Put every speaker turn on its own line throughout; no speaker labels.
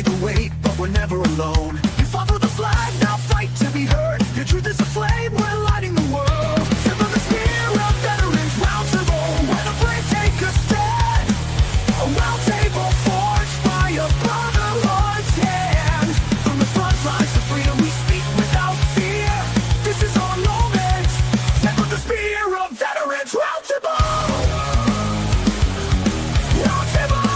carry the weight, but we're never alone. You fought for the flag, now fight to be heard. Your truth is a flame, we're lighting the world. Sip of the spear of veterans, Roundtable, where the brave take a stand. A round table forged by a brotherhood's hand. From the front lines to freedom we speak without fear. This is our moment. Sip of the spear of veterans, Roundtable. Roundtable.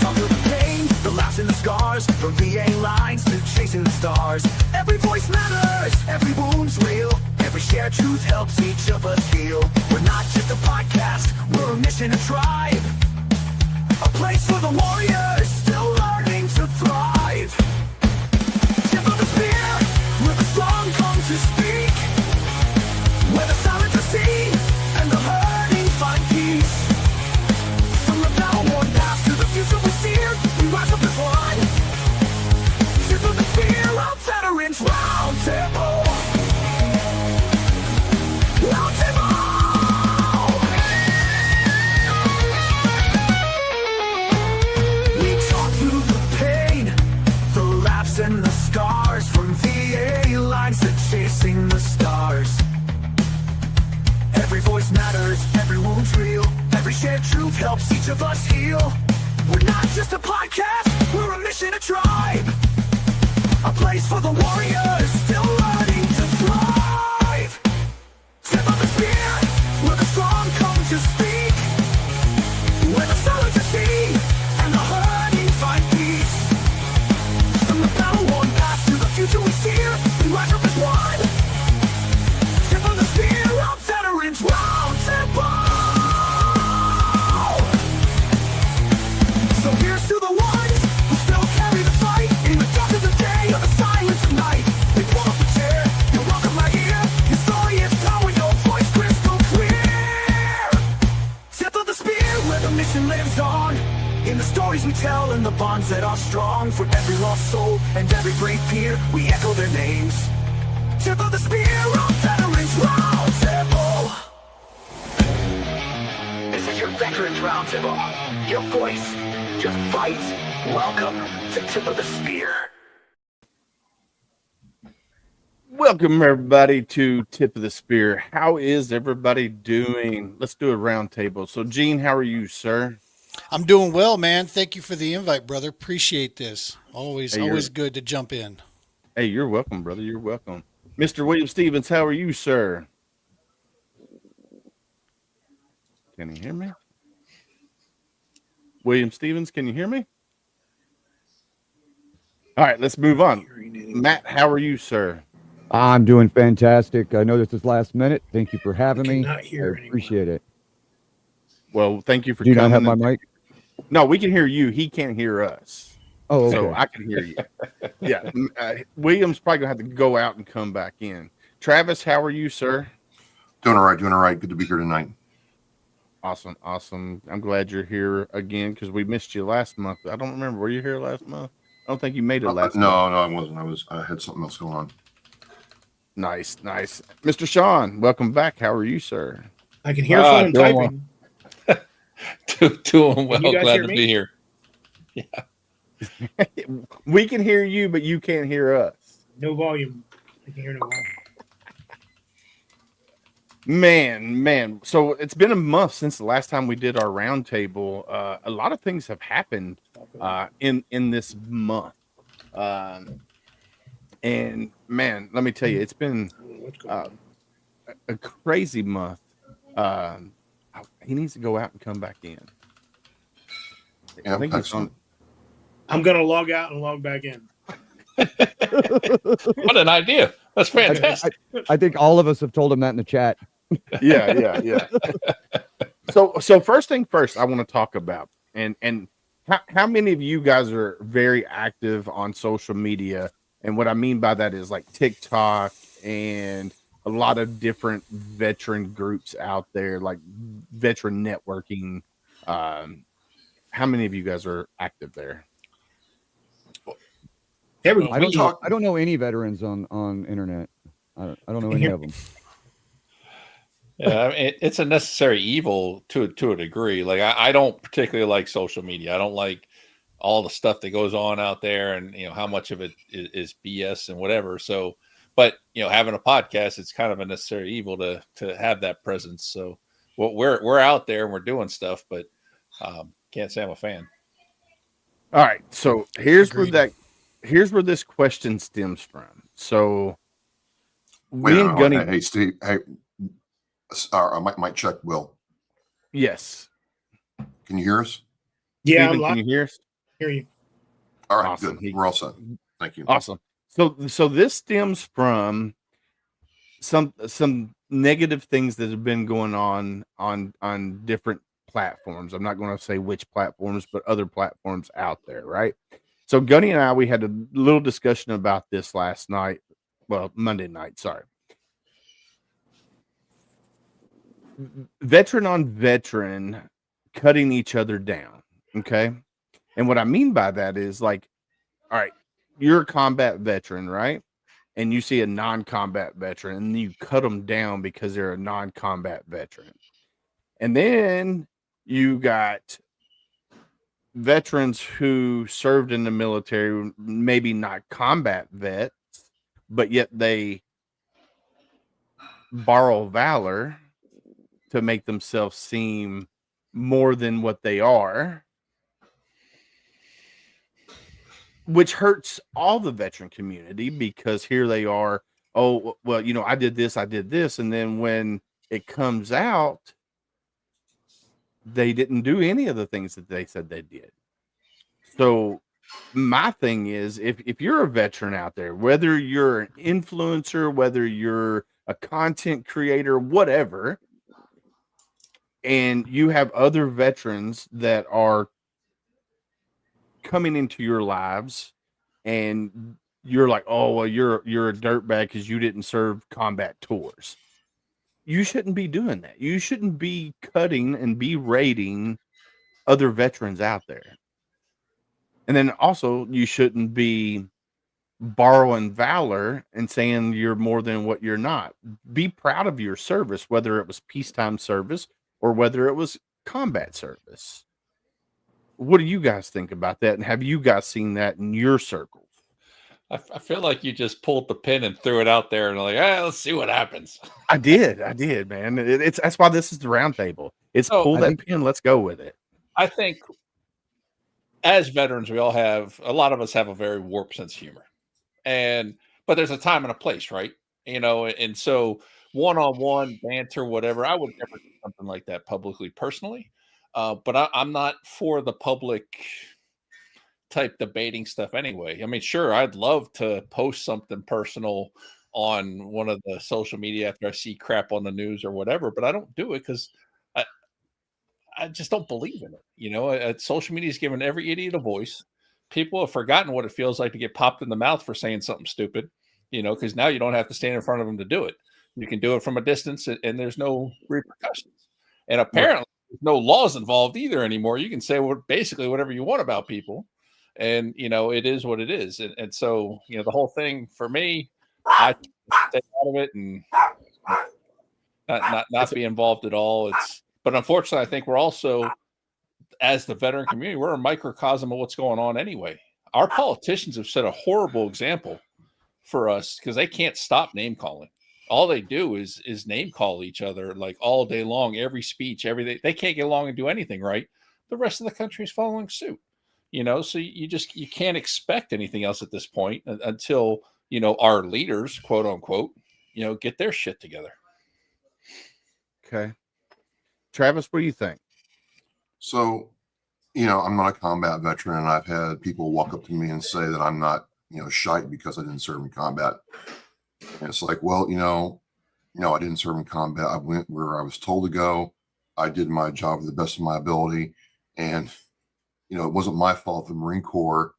Talk through the pain, the laughs and the scars. From VA lines to chasing the stars. Every voice matters, every wound's real. Every shared truth helps each of us heal. We're not just a podcast, we're a mission, a tribe. A place for the warriors still learning to thrive. Tip of the spear, where the strong come to speak. Where the silent are seen and the hurting find peace. From the battle-worn past to the future we steer, we rise up as one. Tip of the spear of veterans, Roundtable. Roundtable. We talk through the pain, the laughs and the scars. From VA lines to chasing the stars. Every voice matters, every wound's real. Every shared truth helps each of us heal. We're not just a podcast, we're a mission, a tribe. A place for the warriors still learning to thrive. Tip of the spear, where the strong come to speak. Where the silent are seen and the hurting find peace. From the battle-worn past to the future we steer, we rise up as one. Tip of the spear of veterans, Roundtable. So here's to the ones who still carry the fight. In the dark of the day or the silence of night. They pull up a chair, you're welcome right here. Your story is told, your voice crystal clear. Tip of the spear, where the mission lives on. In the stories we tell and the bonds that are strong. For every lost soul and every brave peer, we echo their names. Tip of the spear of veterans, Roundtable. This is your veterans Roundtable. Your voice, your fight. Welcome to Tip of the Spear.
Welcome, everybody, to Tip of the Spear. How is everybody doing? Let's do a round table. So, Gene, how are you, sir?
I'm doing well, man. Thank you for the invite, brother. Appreciate this. Always
Hey,
always good to jump in.
Hey, you're welcome, brother. You're welcome. Mr. William Stevens, how are you, sir? Can you hear me? William Stevens, can you hear me? All right, let's move on. Matt, how are you, sir?
I'm doing fantastic. I know this is last minute. Thank you for having me. I appreciate it.
Well, thank you for
Do you
coming.
not have my mic?
No, we can hear you. He can't hear us.
Oh, okay.
So I can hear you. Yeah. William's probably going to have to go out and come back in. Travis, how are you, sir?
Doing all right. Doing all right. Good to be here tonight.
Awesome. Awesome. I'm glad you're here again because we missed you last month. I don't remember. Were you here last month? I don't think you made it last month.
No, I wasn't. I had something else going on.
Nice, nice. Mr. Sean, welcome back. How are you, sir?
I can hear someone typing.
Doing well.
You guys
Glad
hear
to
me?
be here. Yeah.
We can hear you, but you can't hear us.
No volume. I can hear no volume.
Man. So it's been a month since the last time we did our roundtable. A lot of things have happened in this month. And man, let me tell you, it's been a crazy month. He needs to go out and come back in.
Yeah,
I think he's on.
I'm going to log out and log back in.
What an idea. That's fantastic.
I think all of us have told him that in the chat.
Yeah. So first thing first, I want to talk about and how many of you guys are very active on social media? And what I mean by that is like TikTok and a lot of different veteran groups out there, like veteran networking. How many of you guys are active there?
I don't know any veterans on internet. I don't know any of them.
Yeah, I mean, it's a necessary evil to a degree. Like I don't particularly like social media. I don't like all the stuff that goes on out there, and how much of it is BS and whatever. So, but having a podcast, it's kind of a necessary evil to have that presence. So, we're out there and we're doing stuff, but can't say I'm a fan.
All right, so here's
Agreed.
where this question stems from. So,
Wait
me
a
and
minute.
Gunny,
Hey, Steve. Hey, I might check. Will,
yes,
can you hear us?
Yeah,
Steven,
I'm live.
can you hear us?
Hear you.
All right,
Awesome.
good. We're all set. Thank you.
Awesome. So this stems from some negative things that have been going on different platforms. I'm not going to say which platforms, but other platforms out there, right? So Gunny and I, we had a little discussion about this last night. Well, Monday night, sorry. Veteran on veteran cutting each other down. Okay. And what I mean by that is, like, all right, you're a combat veteran, right? And you see a non-combat veteran and you cut them down because they're a non-combat veteran. And then you got veterans who served in the military, maybe not combat vets, but yet they borrow valor to make themselves seem more than what they are, which hurts all the veteran community, because here they are, oh, well, I did this, and then when it comes out, they didn't do any of the things that they said they did. So my thing is, if you're a veteran out there, whether you're an influencer, whether you're a content creator, whatever, and you have other veterans that are coming into your lives, and you're like, oh, well, you're a dirtbag because you didn't serve combat tours. You shouldn't be doing that. You shouldn't be cutting and berating other veterans out there. And then also, you shouldn't be borrowing valor and saying you're more than what you're not. Be proud of your service, whether it was peacetime service or whether it was combat service. What do you guys think about that? And have you guys seen that in your circles?
I feel like you just pulled the pin and threw it out there and like, let's see what happens.
I did, man. That's why this is the roundtable. It's pull that pin, let's go with it.
I think as veterans, a lot of us have a very warped sense of humor, but there's a time and a place, right? And so one-on-one banter, whatever, I would never do something like that publicly, personally. But I'm not for the public type debating stuff anyway. I mean, sure, I'd love to post something personal on one of the social media after I see crap on the news or whatever, but I don't do it because I just don't believe in it. Social media is giving every idiot a voice. People have forgotten what it feels like to get popped in the mouth for saying something stupid, because now you don't have to stand in front of them to do it. You can do it from a distance and there's no repercussions. And apparently there's no laws involved either anymore. You can say basically whatever you want about people. And, it is what it is. And so, the whole thing for me, I stay out of it and not be involved at all. But unfortunately, I think we're also, as the veteran community, we're a microcosm of what's going on anyway. Our politicians have set a horrible example for us because they can't stop name calling. All they do is name call each other like all day long, every speech, everything. They can't get along and do anything right. The rest of the country is following suit. So you can't expect anything else at this point until, our leaders, quote unquote, get their shit together.
Okay. Travis, what do you think?
So, I'm not a combat veteran, and I've had people walk up to me and say that I'm not, shite because I didn't serve in combat. And it's like, well, I didn't serve in combat. I went where I was told to go. I did my job to the best of my ability. And, it wasn't my fault the Marine Corps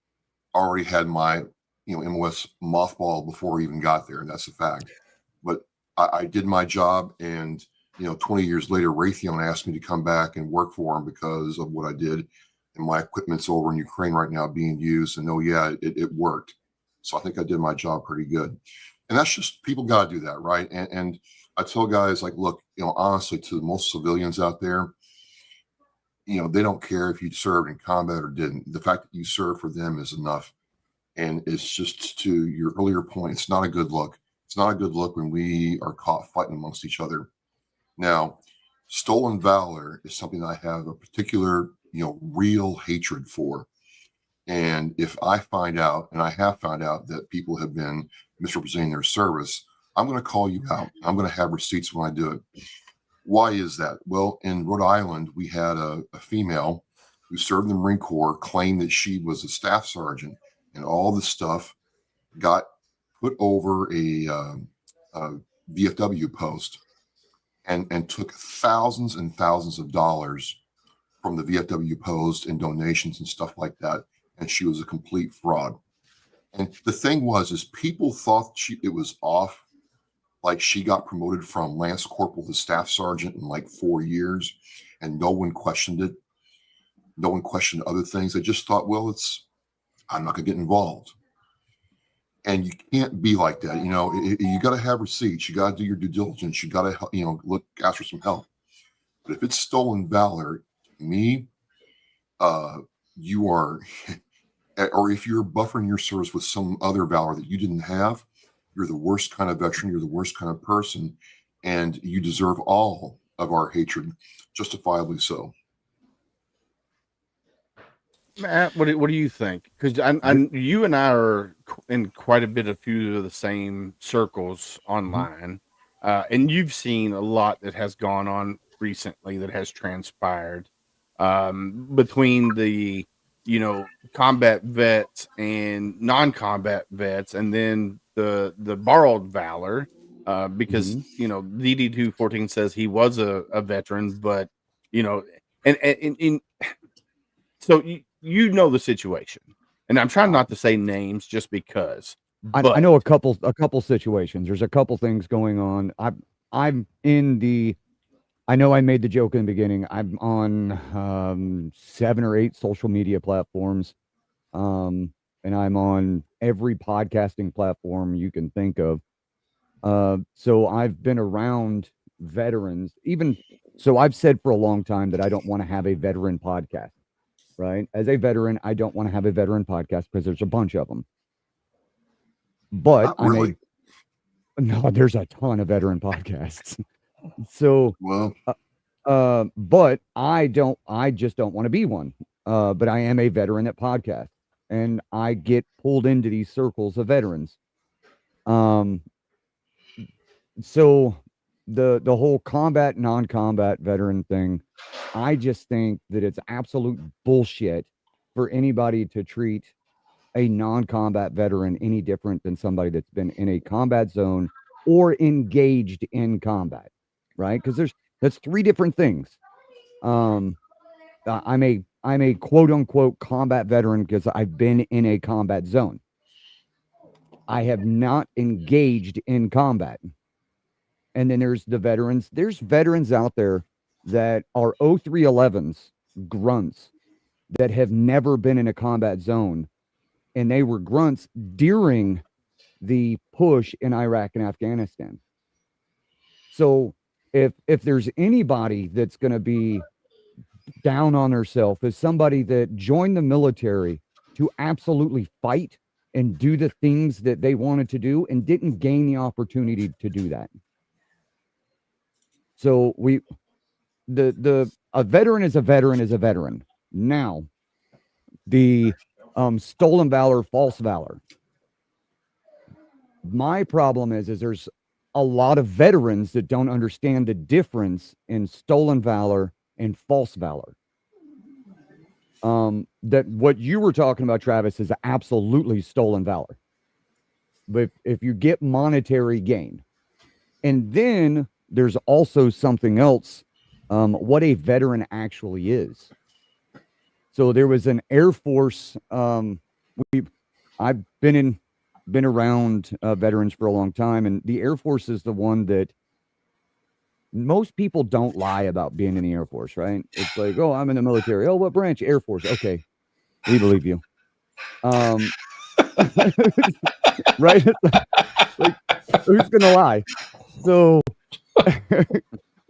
already had my, MOS mothball before I even got there. And that's a fact. But I did my job. And, 20 years later, Raytheon asked me to come back and work for them because of what I did. And my equipment's over in Ukraine right now being used. And it worked. So I think I did my job pretty good. And that's just, people got to do that, right? And I tell guys, like, look, honestly, to most civilians out there, they don't care if you served in combat or didn't. The fact that you served for them is enough. And it's just, to your earlier point, it's not a good look. It's not a good look when we are caught fighting amongst each other. Now, stolen valor is something I have a particular, real hatred for. And if I find out, and I have found out, that people have been misrepresenting their service, I'm going to call you out. I'm going to have receipts when I do it. Why is that? Well, in Rhode Island, we had a female who served in the Marine Corps claim that she was a staff sergeant, and all the stuff got put over a VFW post and took thousands and thousands of dollars from the VFW post and donations and stuff like that. And she was a complete fraud. And the thing is people thought it was off. Like, she got promoted from Lance Corporal to Staff Sergeant in like 4 years, and no one questioned it. No one questioned other things. They just thought, well, I'm not going to get involved. And you can't be like that. You got to have receipts. You got to do your due diligence. You got to, ask for some help. But if it's stolen valor, you are, or if you're buffering your service with some other valor that you didn't have, you're the worst kind of veteran. You're the worst kind of person, and you deserve all of our hatred, justifiably so.
Matt, what do you think? Because you and I are in quite a bit of few of the same circles online, and you've seen a lot that has gone on recently that has transpired between the combat vets and non-combat vets, and then the borrowed valor, because DD 214 says he was a veteran, but and so the situation, and I'm trying not to say names just because.
I know a couple situations. There's a couple things going on. I'm in the. I know I made the joke in the beginning. I'm on 7 or 8 social media platforms, and I'm on every podcasting platform you can think of. So I've been around veterans. So I've said for a long time that I don't want to have a veteran podcast. Right? As a veteran, I don't want to have a veteran podcast because there's a bunch of them. But
really.
No, there's a ton of veteran podcasts. So,
well,
but I just don't want to be one. But I am a veteran at podcast, and I get pulled into these circles of veterans. So the whole combat, non-combat veteran thing, I just think that it's absolute bullshit for anybody to treat a non-combat veteran any different than somebody that's been in a combat zone or engaged in combat, right? Because that's 3 different things. I'm a quote unquote combat veteran because I've been in a combat zone. I have not engaged in combat. And then there's the veterans. There's veterans out there that are 0311s, grunts, that have never been in a combat zone. And they were grunts during the push in Iraq and Afghanistan. So if there's anybody that's going to be down on herself, is somebody that joined the military to absolutely fight and do the things that they wanted to do and didn't gain the opportunity to do that. So a veteran is a veteran is a veteran. Now, the stolen valor, false valor. My problem is there's a lot of veterans that don't understand the difference in stolen valor and false valor. That what you were talking about, Travis, is absolutely stolen valor. But if you get monetary gain, and then there's also something else, what a veteran actually is. So there was an Air Force. I've been around veterans for a long time, and the Air Force is the one that most people don't lie about being in the Air Force, right? It's like, oh, I'm in the military. Oh, what branch? Air Force. Okay, we believe you. Right? Like, who's gonna lie? So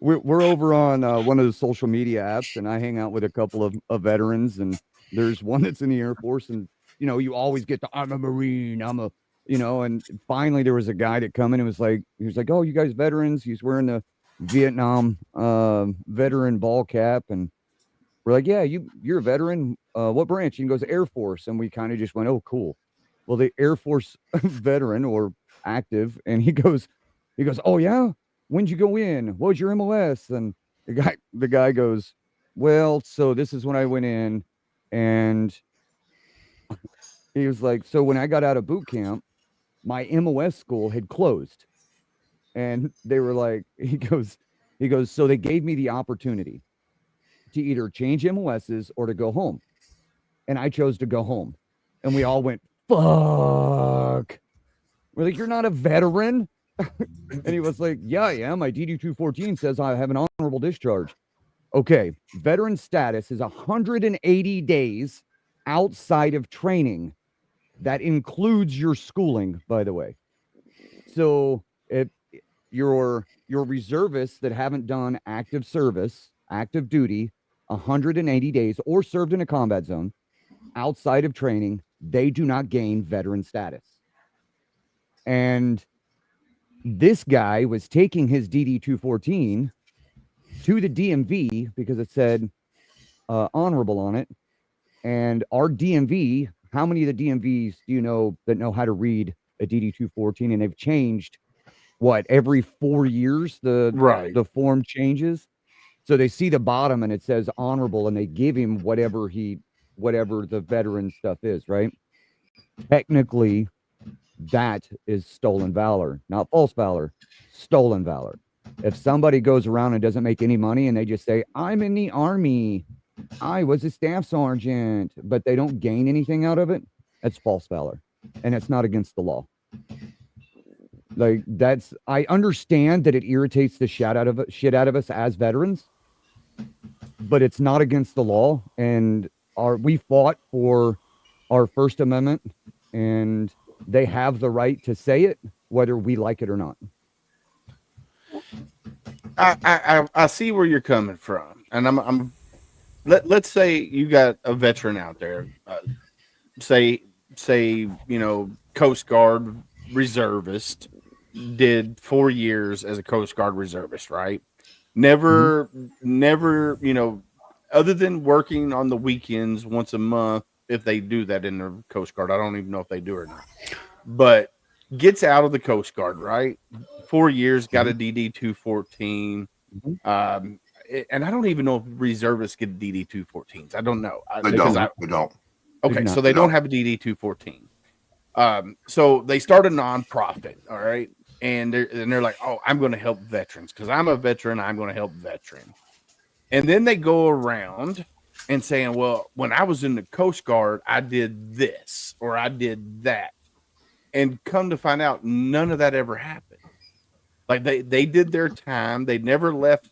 we're over on one of the social media apps, and I hang out with a couple of veterans, and there's one that's in the Air Force, and you always get the I'm a Marine, I'm a and finally there was a guy that come in and he was like, oh, you guys veterans? He's wearing the Vietnam veteran ball cap, and we're like, yeah, you're a veteran. What branch? And he goes, Air Force, and we kind of just went, oh, cool. Well, the Air Force veteran or active, and he goes, oh yeah, when'd you go in? What was your MOS? And the guy goes, well, so this is when I went in, and he was like, so when I got out of boot camp, my MOS school had closed, and they were like, he goes, so they gave me the opportunity to either change MOSs or to go home, and I chose to go home, and we all went, fuck. We're like, you're not a veteran. And he was like, yeah, I am. My DD 214 says I have an honorable discharge. Okay, veteran status is 180 days outside of training. That includes your schooling, by the way. So if your reservists that haven't done active service, active duty, 180 days or served in a combat zone outside of training, they do not gain veteran status. And this guy was taking his DD 214 to the DMV because it said honorable on it. And our DMV, how many of the DMVs do you know that know how to read a DD 214? And they've changed every 4 years the form changes. So they see the bottom and it says honorable, and they give him whatever the veteran stuff is, right? Technically, that is stolen valor, not false valor, stolen valor. If somebody goes around and doesn't make any money and they just say, I'm in the Army, I was a staff sergeant, but they don't gain anything out of it, that's false valor. And it's not against the law. Like, I understand that it irritates the shit out of us as veterans, but it's not against the law. And we fought for our First Amendment, and they have the right to say it, whether we like it or not.
I see where you're coming from, and let's say you got a veteran out there, say Coast Guard reservist, did 4 years as a Coast Guard reservist, right? Never, other than working on the weekends once a month, if they do that in the Coast Guard, I don't even know if they do or not, but gets out of the Coast Guard, right? 4 years, got a DD 214. And I don't even know if reservists get DD 214s. I don't know.
They don't.
Okay, so they don't have a DD 214. So they start a nonprofit, all right? And they're like, oh, I'm going to help veterans because I'm a veteran. I'm going to help veterans. And then they go around and saying, well, when I was in the Coast Guard, I did this or I did that. And come to find out, none of that ever happened. Like they did their time. They never left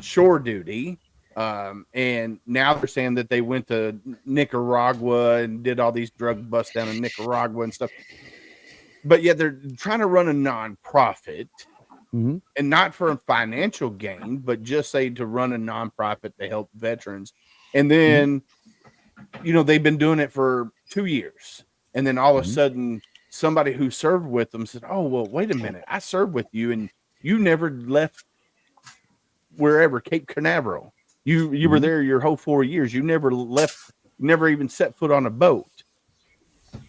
shore duty. And now they're saying that they went to Nicaragua and did all these drug busts down in Nicaragua and stuff. But yet they're trying to run a nonprofit, and not for a financial gain, but just say to run a nonprofit to help veterans. And then, they've been doing it for 2 years. And then all of a sudden, somebody who served with them said, oh, well, wait a minute. I served with you and you never left wherever, Cape Canaveral. You were there your whole 4 years. You never left, never even set foot on a boat.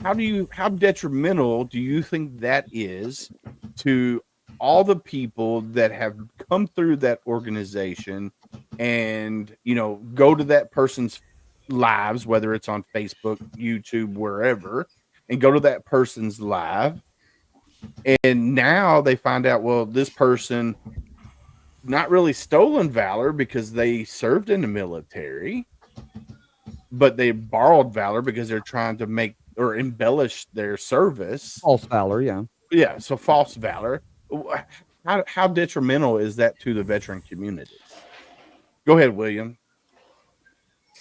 How detrimental do you think that is to all the people that have come through that organization and, go to that person's lives, whether it's on Facebook, YouTube, wherever, and go to that person's live. And now they find out, well, this person not really stolen valor because they served in the military, but they borrowed valor because they're trying to make or embellish their service.
False valor, yeah.
Yeah, so false valor. How detrimental is that to the veteran community? Go ahead, William.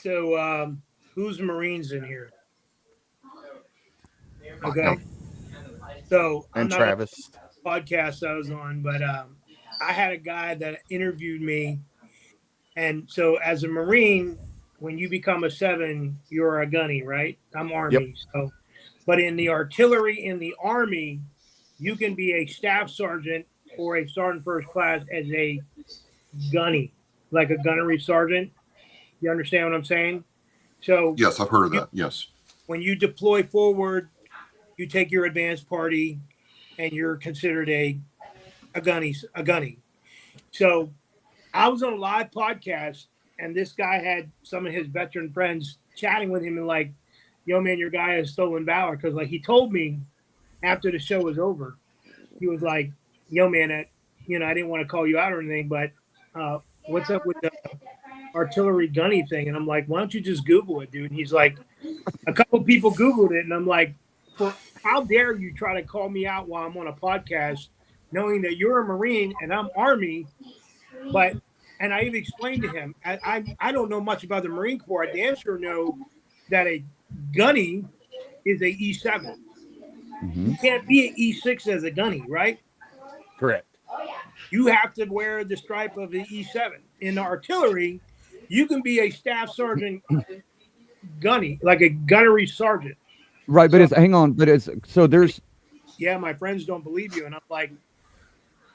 So, who's Marines in here? Okay. So,
and Travis.
Podcast I was on, but I had a guy that interviewed me, and so as a Marine, when you become a 7, you're a gunny, right? I'm Army, so. But in the artillery in the Army, you can be a staff sergeant or a sergeant first class as a gunny, like a gunnery sergeant. You understand what I'm saying? So
Yes, I've heard of that. Yes.
when you deploy forward, you take your advanced party, and you're considered a gunny. A gunny. So I was on a live podcast, and this guy had some of his veteran friends chatting with him and like, "Yo, man, your guy has stolen valor." Because like he told me after the show was over, he was like, "Yo, man, I didn't want to call you out or anything, but what's up with the artillery gunny thing?" And I'm like, "Why don't you just Google it, dude?" And he's like, "A couple people Googled it," and I'm like, "For how dare you try to call me out while I'm on a podcast, knowing that you're a Marine and I'm Army?" But and I even explained to him, I don't know much about the Marine Corps. I damn sure know that a gunny is a E7. You can't be an E6 as a gunny, right?
Correct.
You have to wear the stripe of the E7. In the artillery, you can be a staff sergeant gunny, like a gunnery sergeant.
Right, but
So-
it's hang on, but it's so there's
Yeah, my friends don't believe you, and I'm like,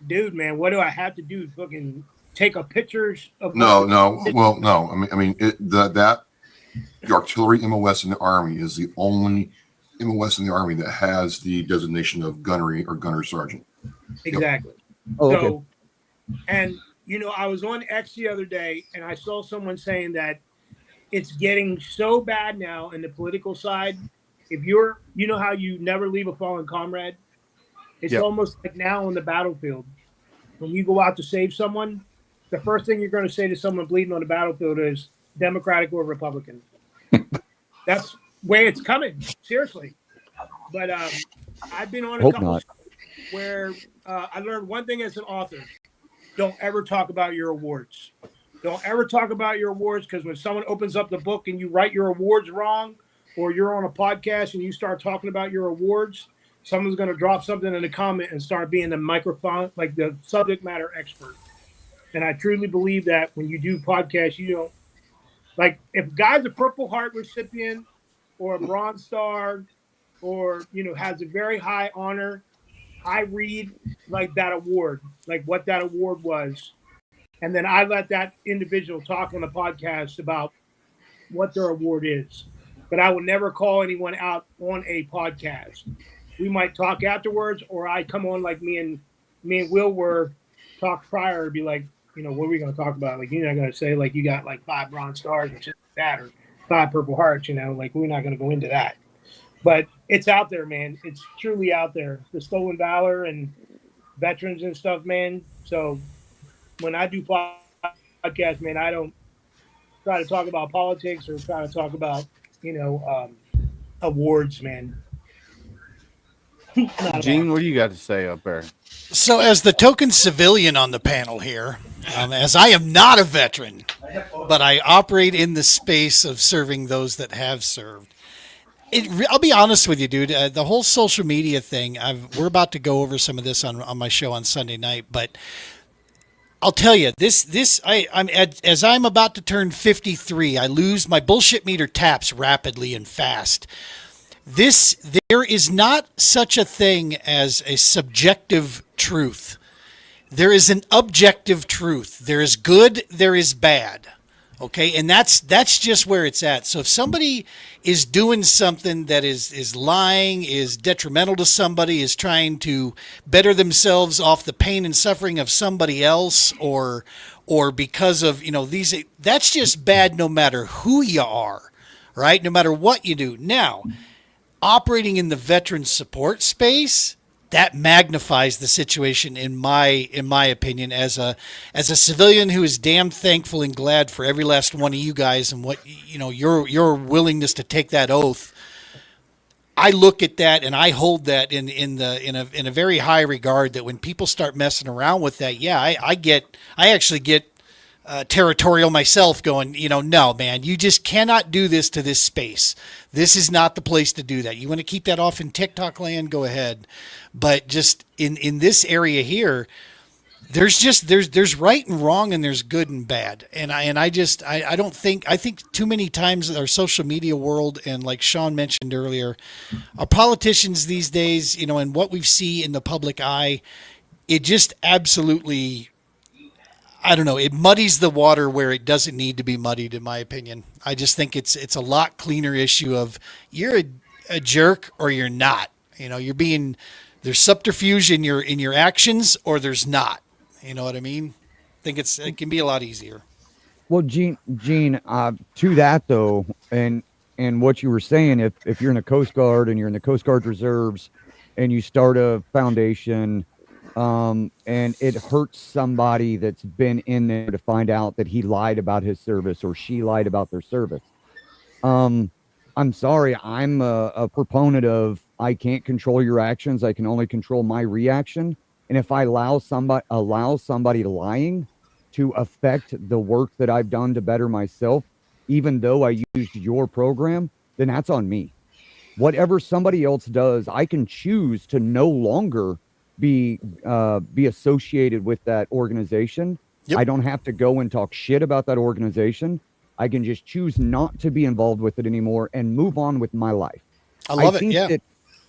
dude, man, what do I have to do? Fucking take a pictures of
No. Well, no. The artillery MOS in the Army is the only MOS in the Army that has the designation of gunnery or gunner sergeant.
exactly.
oh, okay.
So, and I was on X the other day, and I saw someone saying that it's getting so bad now in the political side. If you're, how you never leave a fallen comrade, it's
Yep.
almost like now on the battlefield. When you go out to save someone, the first thing you're going to say to someone bleeding on the battlefield is Democratic or Republican. That's where it's coming, seriously. But I've been on a
Hope
couple
not.
where I learned one thing as an author: don't ever talk about your awards. Don't ever talk about your awards, because when someone opens up the book and you write your awards wrong, or you're on a podcast and you start talking about your awards, someone's going to drop something in the comment and start being the microphone, like the subject matter expert. And I truly believe that when you do podcasts, you don't, like, if a guy's a Purple Heart recipient or a Bronze Star, or has a very high honor, I read like that award, like what that award was, and then I let that individual talk on the podcast about what their award is. But I would never call anyone out on a podcast. We might talk afterwards, or I come on like me and Will were talk prior, be like, what are we going to talk about? Like, you're not going to say like you got like 5 Bronze Stars and shit like that, or 5 Purple Hearts. Like, we're not going to go into that. But it's out there, man. It's truly out there. The stolen valor and veterans and stuff, man. So when I do podcasts, man, I don't try to talk about politics or try to talk about, awards, man. Not
Gene, what do you got to say up there?
So, as the token civilian on the panel here, as I am not a veteran, but I operate in the space of serving those that have served. I'll be honest with you, dude. The whole social media thing. We're about to go over some of this on my show on Sunday night, but I'll tell you as I'm about to turn 53, I lose my bullshit meter taps rapidly and fast. There is not such a thing as a subjective truth. There is an objective truth. There is good, there is bad. Okay, and that's just where it's at. So if somebody is doing something that is lying, is detrimental to somebody, is trying to better themselves off the pain and suffering of somebody else, or because of that's just bad no matter who you are, right? No matter what you do. Now, operating in the veteran support space, that magnifies the situation in my opinion, as a civilian who is damn thankful and glad for every last one of you guys and what your willingness to take that oath. I look at that and I hold that in a very high regard, that when people start messing around with that, I actually get territorial myself, going, no, man, you just cannot do this to this space. This is not the place to do that. You want to keep that off in TikTok land, go ahead. But just in this area here, there's right and wrong, and there's good and bad, and I don't think, I think too many times in our social media world, and like Sean mentioned earlier, our politicians these days, you know, and what we see in the public eye, it just absolutely, I don't know, it muddies the water where it doesn't need to be muddied, in my opinion. I just think it's a lot cleaner issue of you're a jerk or you're not. You know, there's subterfuge in your actions, or there's not. You know what I mean? I think it can be a lot easier.
Well, Gene, to that though, and what you were saying, if you're in the Coast Guard and you're in the Coast Guard Reserves, and you start a foundation, and it hurts somebody that's been in there to find out that he lied about his service or she lied about their service. I'm sorry, I'm a proponent of I can't control your actions. I can only control my reaction. And if I allow somebody lying to affect the work that I've done to better myself, even though I used your program, then that's on me. Whatever somebody else does, I can choose to no longer be associated with that organization.
Yep.
I don't have to go and talk shit about that organization. I can just choose not to be involved with it anymore and move on with my life.
I love it.
think
Yeah.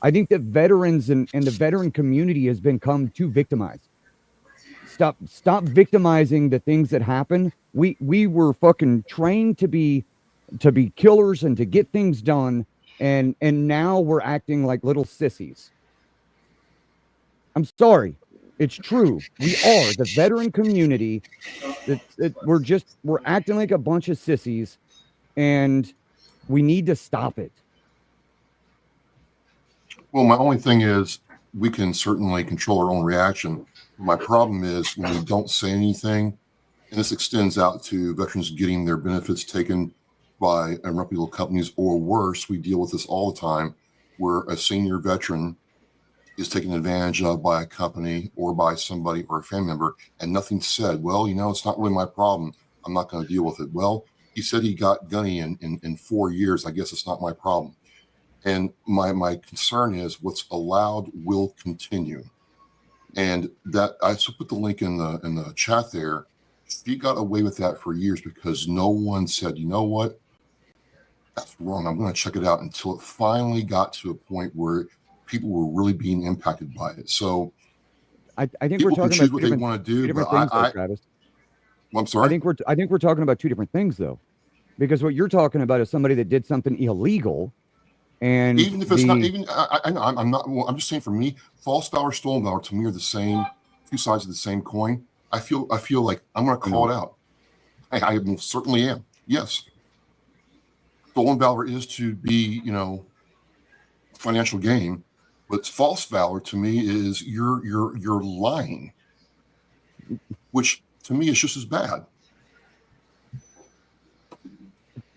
I think that veterans and the veteran community has become too victimized. Stop victimizing the things that happen. We were fucking trained to be killers and to get things done, and now we're acting like little sissies. I'm sorry. It's true. We are the veteran community. We're acting like a bunch of sissies, and we need to stop it.
Well, my only thing is we can certainly control our own reaction. My problem is when we don't say anything, and this extends out to veterans getting their benefits taken by reputable companies, or worse, we deal with this all the time, where a senior veteran is taken advantage of by a company or by somebody or a family member, and nothing's said. Well, you know, it's not really my problem. I'm not going to deal with it. Well, he said he got gunny in 4 years. I guess it's not my problem. And my concern is what's allowed will continue. And that I put the link in the chat there. She got away with that for years because no one said, you know what, that's wrong. I'm going to check it out, until it finally got to a point where people were really being impacted by it. So
I think
people
we're
can
talking
choose
about
what they want to do,
different
but
things, though, Travis.
Well, I'm sorry.
I think we're talking about two different things, though, because what you're talking about is somebody that did something illegal, and
even if it's not even, I'm not. Well, I'm just saying, for me, false valor, stolen valor, to me are the same, two sides of the same coin. I feel like I'm going to call it out. I certainly am. Yes, stolen valor is to be, you know, financial gain, but false valor to me is you're lying, which to me is just as bad.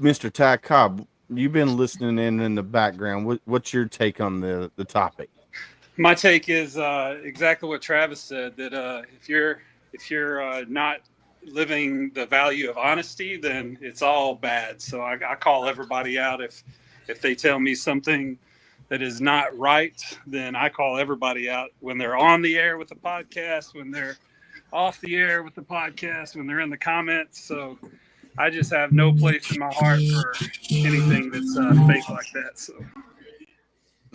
Mr. Ty Cobb, you've been listening in the background. What's your take on the topic?
My take is exactly what Travis said, that if you're not living the value of honesty, then it's all bad. So I call everybody out if they tell me something that is not right, then I call everybody out when they're on the air with the podcast, when they're off the air with the podcast, when they're in the comments. So I just have no place in my heart for anything that's fake like that. So.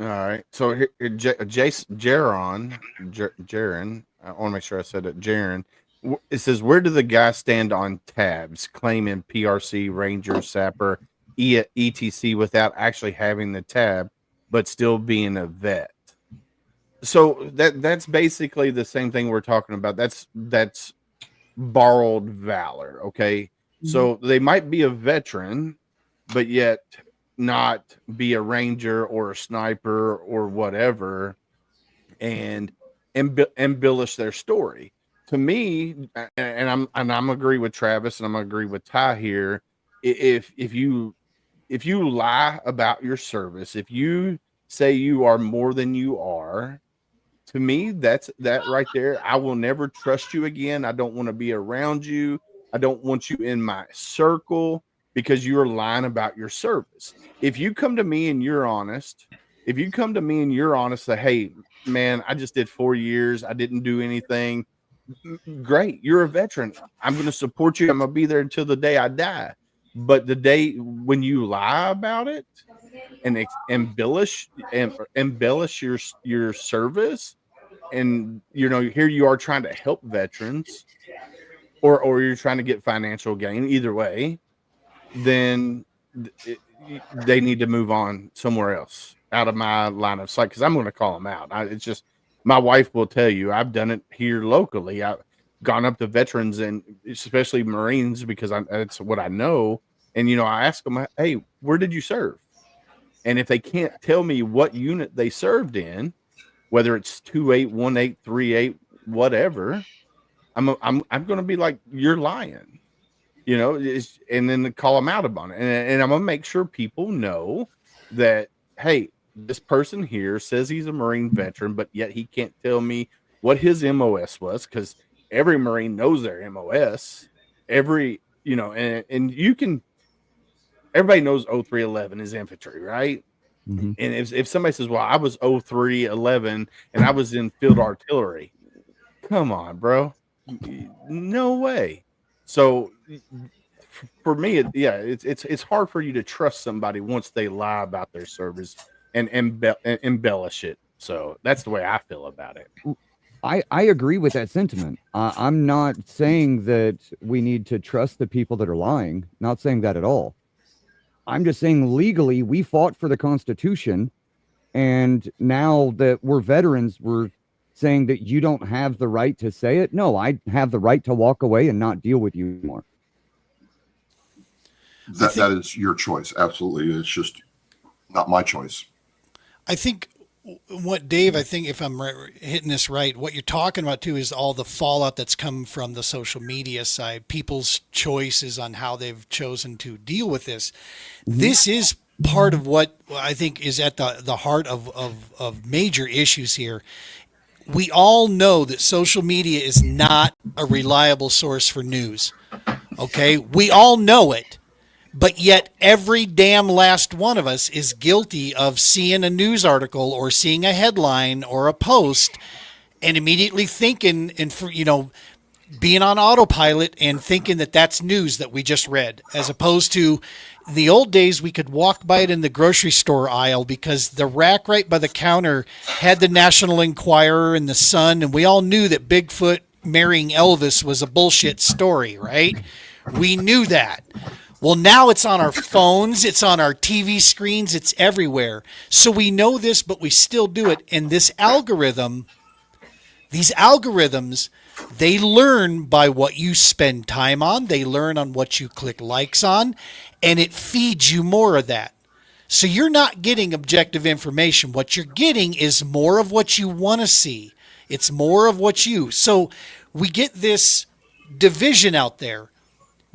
All right. So here, Jaron, I want to make sure I said it. Jaron, it says, where do the guys stand on tabs, claiming PRC, Ranger, Sapper, ETC without actually having the tab, but still being a vet? So that's basically the same thing we're talking about. That's borrowed valor. Okay. Mm-hmm. So they might be a veteran, but yet not be a ranger or a sniper or whatever, and embellish their story. To me, and I'm agree with Travis, and I'm agree with Ty here. If you lie about your service, if you say you are more than you are, to me, that right there, I will never trust you again. I don't want to be around you. I don't want you in my circle, because you're lying about your service. If you come to me and you're honest, say, hey, man, I just did 4 years. I didn't do anything. great, you're a veteran. I'm going to support you. I'm going to be there until the day I die. But the day when you lie about it and embellish your service, and here you are trying to help veterans, or you're trying to get financial gain, either way, then they need to move on somewhere else, out of my line of sight, because I'm going to call them out. It's just, my wife will tell you, I've done it here locally. I've gone up to veterans, and especially Marines, because that's what I know. And I ask them, hey, where did you serve? And if they can't tell me what unit they served in, whether it's 28, 18, 38, whatever, I'm going to be like, you're lying. And then call them out about it. And I'm going to make sure people know that, hey, this person here says he's a Marine veteran, but yet he can't tell me what his MOS was, because every Marine knows their MOS. And you can, everybody knows 0311 is infantry, right?
Mm-hmm.
And if somebody says, well, I was 0311 and I was in field artillery, come on, bro. No way. So for me, it's hard for you to trust somebody once they lie about their service and embellish it. So that's the way I feel about it.
I agree with that sentiment. I'm not saying that we need to trust the people that are lying. Not saying that at all. I'm just saying legally we fought for the Constitution, and now that we're veterans, we're saying that you don't have the right to say it. No, I have the right to walk away and not deal with you anymore.
That is your choice. Absolutely. It's just not my choice.
I think what Dave, I think if I'm hitting this right, what you're talking about too is all the fallout that's come from the social media side, people's choices on how they've chosen to deal with this. Mm-hmm. This is part of what I think is at the heart of major issues here. We all know that social media is not a reliable source for news. Okay? We all know it. But yet every damn last one of us is guilty of seeing a news article or seeing a headline or a post and immediately thinking being on autopilot and thinking that that's news that we just read, as opposed to the old days we could walk by it in the grocery store aisle because the rack right by the counter had the National Enquirer and the Sun, and we all knew that Bigfoot marrying Elvis was a bullshit story, right? We knew that. Well, now it's on our phones, it's on our TV screens, it's everywhere. So we know this, but we still do it. And these algorithms, they learn by what you spend time on. They learn on what you click likes on, and it feeds you more of that. So you're not getting objective information. What you're getting is more of what you want to see. It's more of so we get this division out there.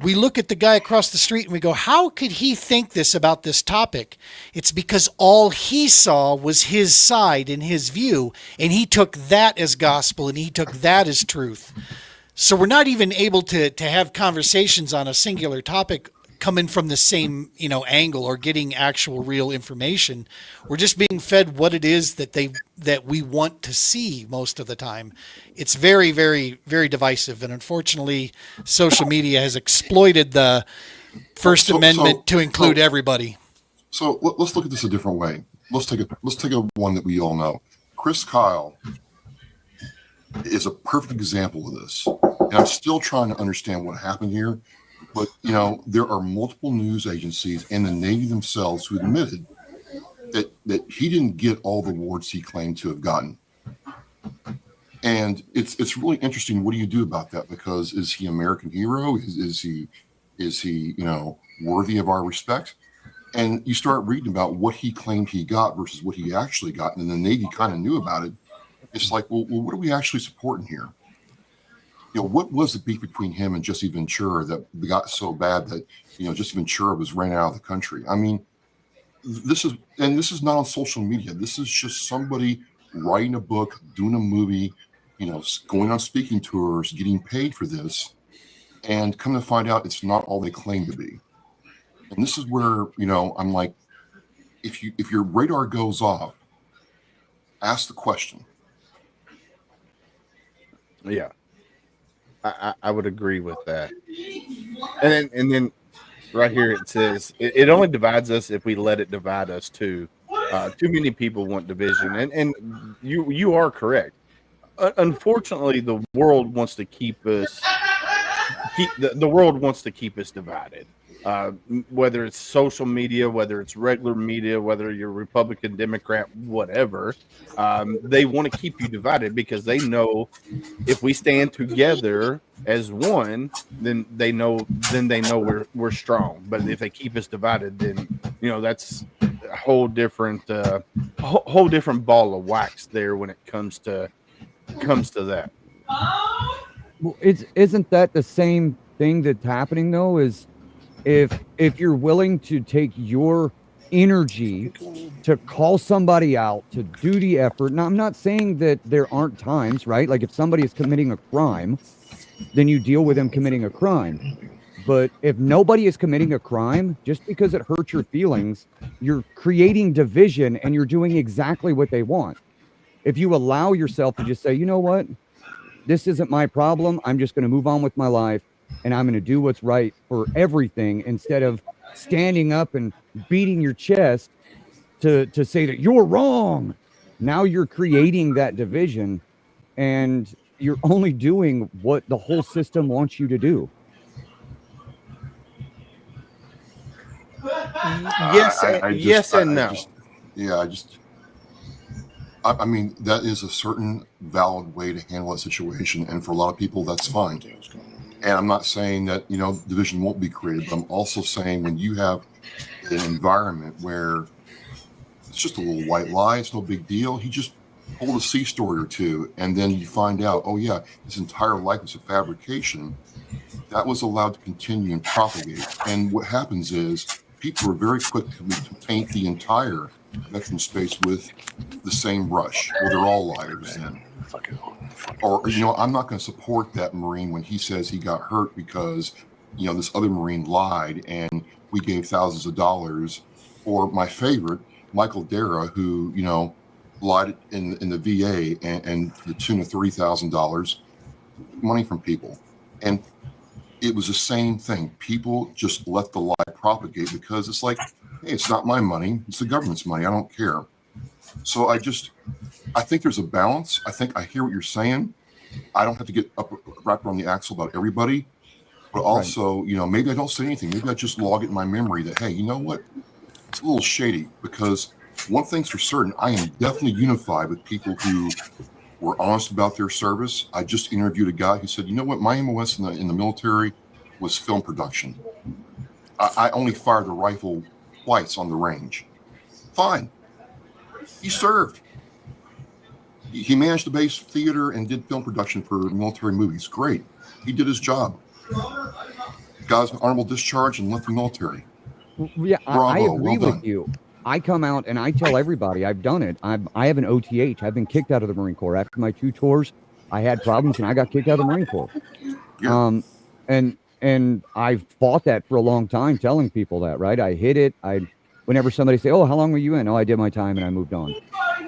We look at the guy across the street and we go, how could he think this about this topic? It's because all he saw was his side and his view, and he took that as gospel and he took that as truth. So we're not even able to have conversations on a singular topic coming from the same, angle or getting actual real information. We're just being fed what it is that we want to see most of the time. It's very, very, very divisive. And unfortunately, social media has exploited the First Amendment to include everybody.
So let's look at this a different way. Let's take a one that we all know. Chris Kyle is a perfect example of this. And I'm still trying to understand what happened here. But, there are multiple news agencies and the Navy themselves who admitted that he didn't get all the awards he claimed to have gotten. And it's really interesting. What do you do about that? Because is he American hero? Is he worthy of our respect? And you start reading about what he claimed he got versus what he actually got. And the Navy kind of knew about it. It's like, well, what are we actually supporting here? What was the beef between him and Jesse Ventura that got so bad that, Jesse Ventura was ran out of the country? I mean, this is not on social media. This is just somebody writing a book, doing a movie, going on speaking tours, getting paid for this, and come to find out it's not all they claim to be. And this is where, I'm like, if your radar goes off, ask the question.
Yeah. I would agree with that. And then right here it says it only divides us if we let it divide us too. Too many people want division, and you are correct. Unfortunately, the world wants to keep us the world wants to keep us divided. Whether it's social media, whether it's regular media, whether you're Republican, Democrat, whatever, they want to keep you divided because they know if we stand together as one, then they know we're strong. But if they keep us divided, then that's a whole different ball of wax there when it comes to that.
Well, isn't that the same thing that's happening though? Is if you're willing to take your energy to call somebody out, to do the effort. Now, I'm not saying that there aren't times, right? Like if somebody is committing a crime, then you deal with them committing a crime. But if nobody is committing a crime, just because it hurts your feelings, you're creating division and you're doing exactly what they want. If you allow yourself to just say, you know what, this isn't my problem. I'm just going to move on with my life and I'm going to do what's right for everything instead of standing up and beating your chest to say that you're wrong. Now you're creating that division and you're only doing what the whole system wants you to do.
Yes, yes, and no.
I mean, that is a certain valid way to handle that situation. And for a lot of people, that's fine. And I'm not saying that, division won't be created, but I'm also saying when you have an environment where it's just a little white lie, it's no big deal. He just told a C story or two, and then you find out, oh yeah, his entire life was a fabrication. That was allowed to continue and propagate. And what happens is people are very quick to paint the entire veteran space with the same brush. Well, they're all liars then. Or, I'm not going to support that Marine when he says he got hurt because, this other Marine lied and we gave thousands of dollars. Or my favorite, Michael Dara, who, lied in the VA and to the tune of $30,000 money from people. And it was the same thing. People just let the lie propagate because it's like, hey, it's not my money. It's the government's money. I don't care. So I think there's a balance. I think I hear what you're saying. I don't have to get wrapped around the axle about everybody. But also, maybe I don't say anything. Maybe I just log it in my memory that, hey, you know what? It's a little shady because one thing's for certain. I am definitely unified with people who were honest about their service. I just interviewed a guy who said, you know what, my MOS in the military was film production. I only fired a rifle twice on the range. Fine. He served. He managed the base theater and did film production for military movies. Great. He did his job. Got an honorable discharge and left the military.
Yeah,
Bravo,
I agree
well
with you. I come out and I tell everybody I've done it. I have an OTH. I've been kicked out of the Marine Corps. After my 2 tours, I had problems and I got kicked out of the Marine Corps.
Yeah.
And I fought that for a long time, telling people that, right? I hid it. Whenever somebody say, oh, how long were you in? Oh, I did my time and I moved on.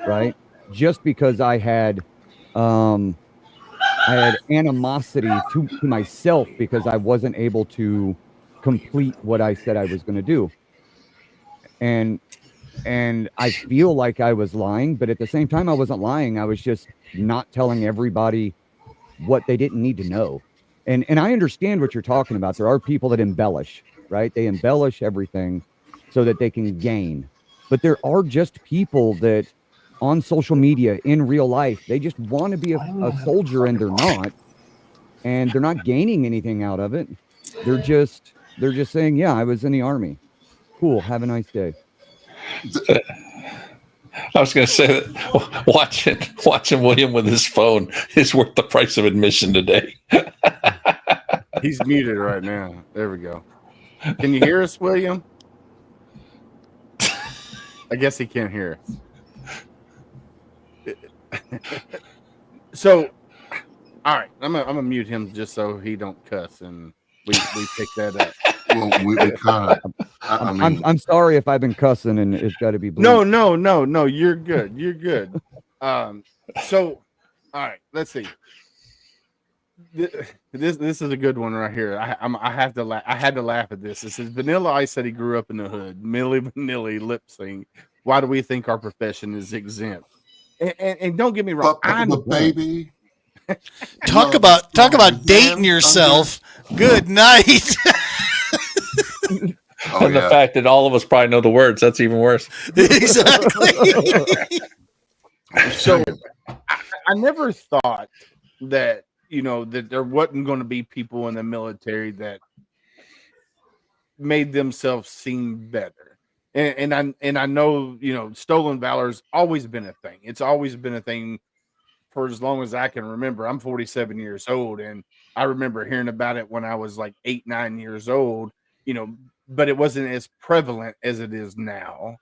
Right. Just because I had animosity to myself because I wasn't able to complete what I said I was going to do. And I feel like I was lying, but at the same time, I wasn't lying. I was just not telling everybody what they didn't need to know. And I understand what you're talking about. There are people that embellish, right? They embellish everything so that they can gain. But there are just people that on social media, in real life, they just want to be a soldier and they're not. And they're not gaining anything out of it. They're just saying, yeah, I was in the Army. Cool. Have a nice day.
I was going to say that watching William with his phone is worth the price of admission today.
He's muted right now. There we go. Can you hear us, William? I guess he can't hear us. So, all right, I'm gonna mute him just so he don't cuss, and we pick that up.
Well, we kind of.
I'm sorry if I've been cussing and it's got to be.
No. You're good. You're good. So, all right. Let's see. This is a good one right here. I have to laugh. I had to laugh at this. It says Vanilla Ice said he grew up in the hood. Millie Vanilli lip sync. Why do we think our profession is exempt? And don't get me wrong.
But baby,
Talk
no,
about
man,
dating yourself. Good night.
Oh,
And the
yeah.
fact that all of us probably know the words, that's even worse.
Exactly.
So I never thought that, you know, that there wasn't going to be people in the military that made themselves seem better. And I know, you know, stolen valor's always been a thing. It's always been a thing for as long as I can remember. I'm 47 years old, and I remember hearing about it when I was like 8, 9 years old, you know, but it wasn't as prevalent as it is now.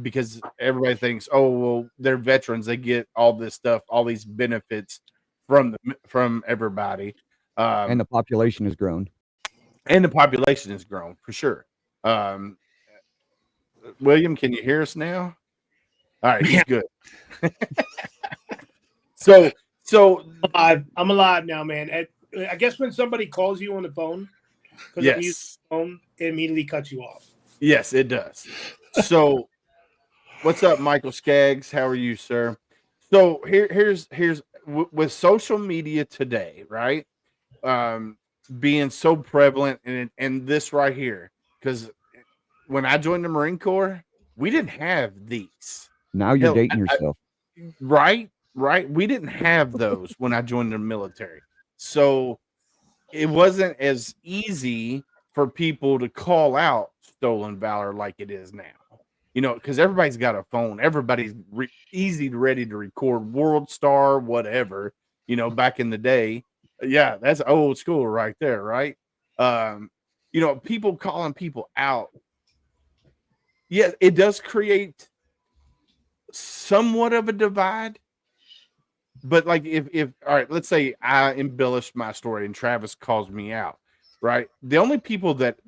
Because everybody thinks, oh, well, they're veterans, they get all this stuff, all these benefits from everybody.
And the population has grown.
And the population has grown for sure. William, can you hear us now? All right, he's good. So
I'm alive now, man. I guess when somebody calls you on the phone, because if you use the phone, it immediately cuts you off.
Yes, it does. So what's up, Michael Skaggs? How are you, sir? So here's with social media today, right? Being so prevalent and this right here, because when I joined the Marine Corps, we didn't have these.
Now you're dating yourself.
Right. We didn't have those when I joined the military. So it wasn't as easy for people to call out stolen valor like it is now. You know, because everybody's got a phone. Everybody's ready to record World Star, whatever, you know, back in the day. Yeah, that's old school right there, right? You know, people calling people out. Yeah, it does create somewhat of a divide. But like if all right, let's say I embellished my story and Travis calls me out, right? The only people that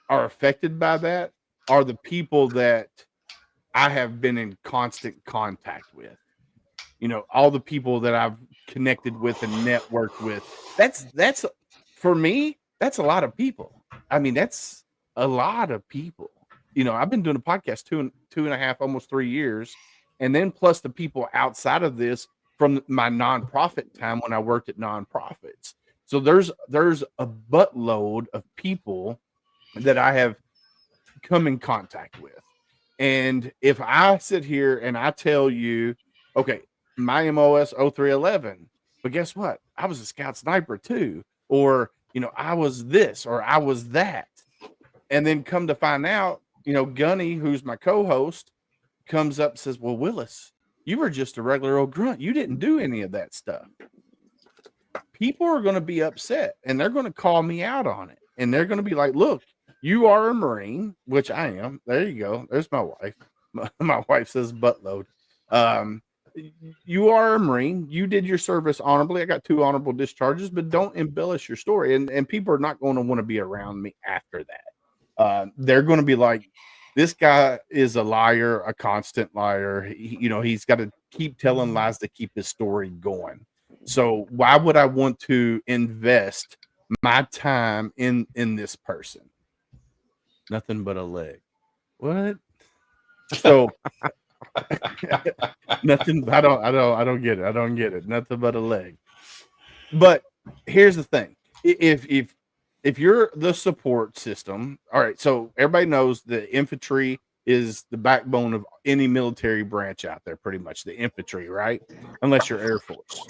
are affected by that are the people that I have been in constant contact with. You know, all the people that I've connected with and networked with. That's for me, that's a lot of people. I mean, that's a lot of people. You know, I've been doing a podcast two and a half, almost 3 years. And then plus the people outside of this from my nonprofit time when I worked at nonprofits. So there's a buttload of people that I have come in contact with. And if I sit here and I tell you, okay, my MOS 0311, but guess what? I was a scout sniper too. Or, you know, I was this or I was that. And then come to find out, you know, Gunny, who's my co-host, comes up and says, well, Willis, you were just a regular old grunt. You didn't do any of that stuff. People are going to be upset and they're going to call me out on it. And they're going to be like, look, you are a Marine, which I am. There you go. There's my wife. My wife says buttload. You are a Marine. You did your service honorably. I got 2 honorable discharges, but don't embellish your story. And people are not going to want to be around me after that. They're going to be like, this guy is a liar, a constant liar. You know, he's got to keep telling lies to keep his story going. So why would I want to invest my time in this person? Nothing but a leg. What? So nothing. I don't get it. I don't get it. Nothing but a leg. But here's the thing. If you're the support system, all right, so everybody knows the infantry is the backbone of any military branch out there, pretty much the infantry, right? Unless you're Air Force.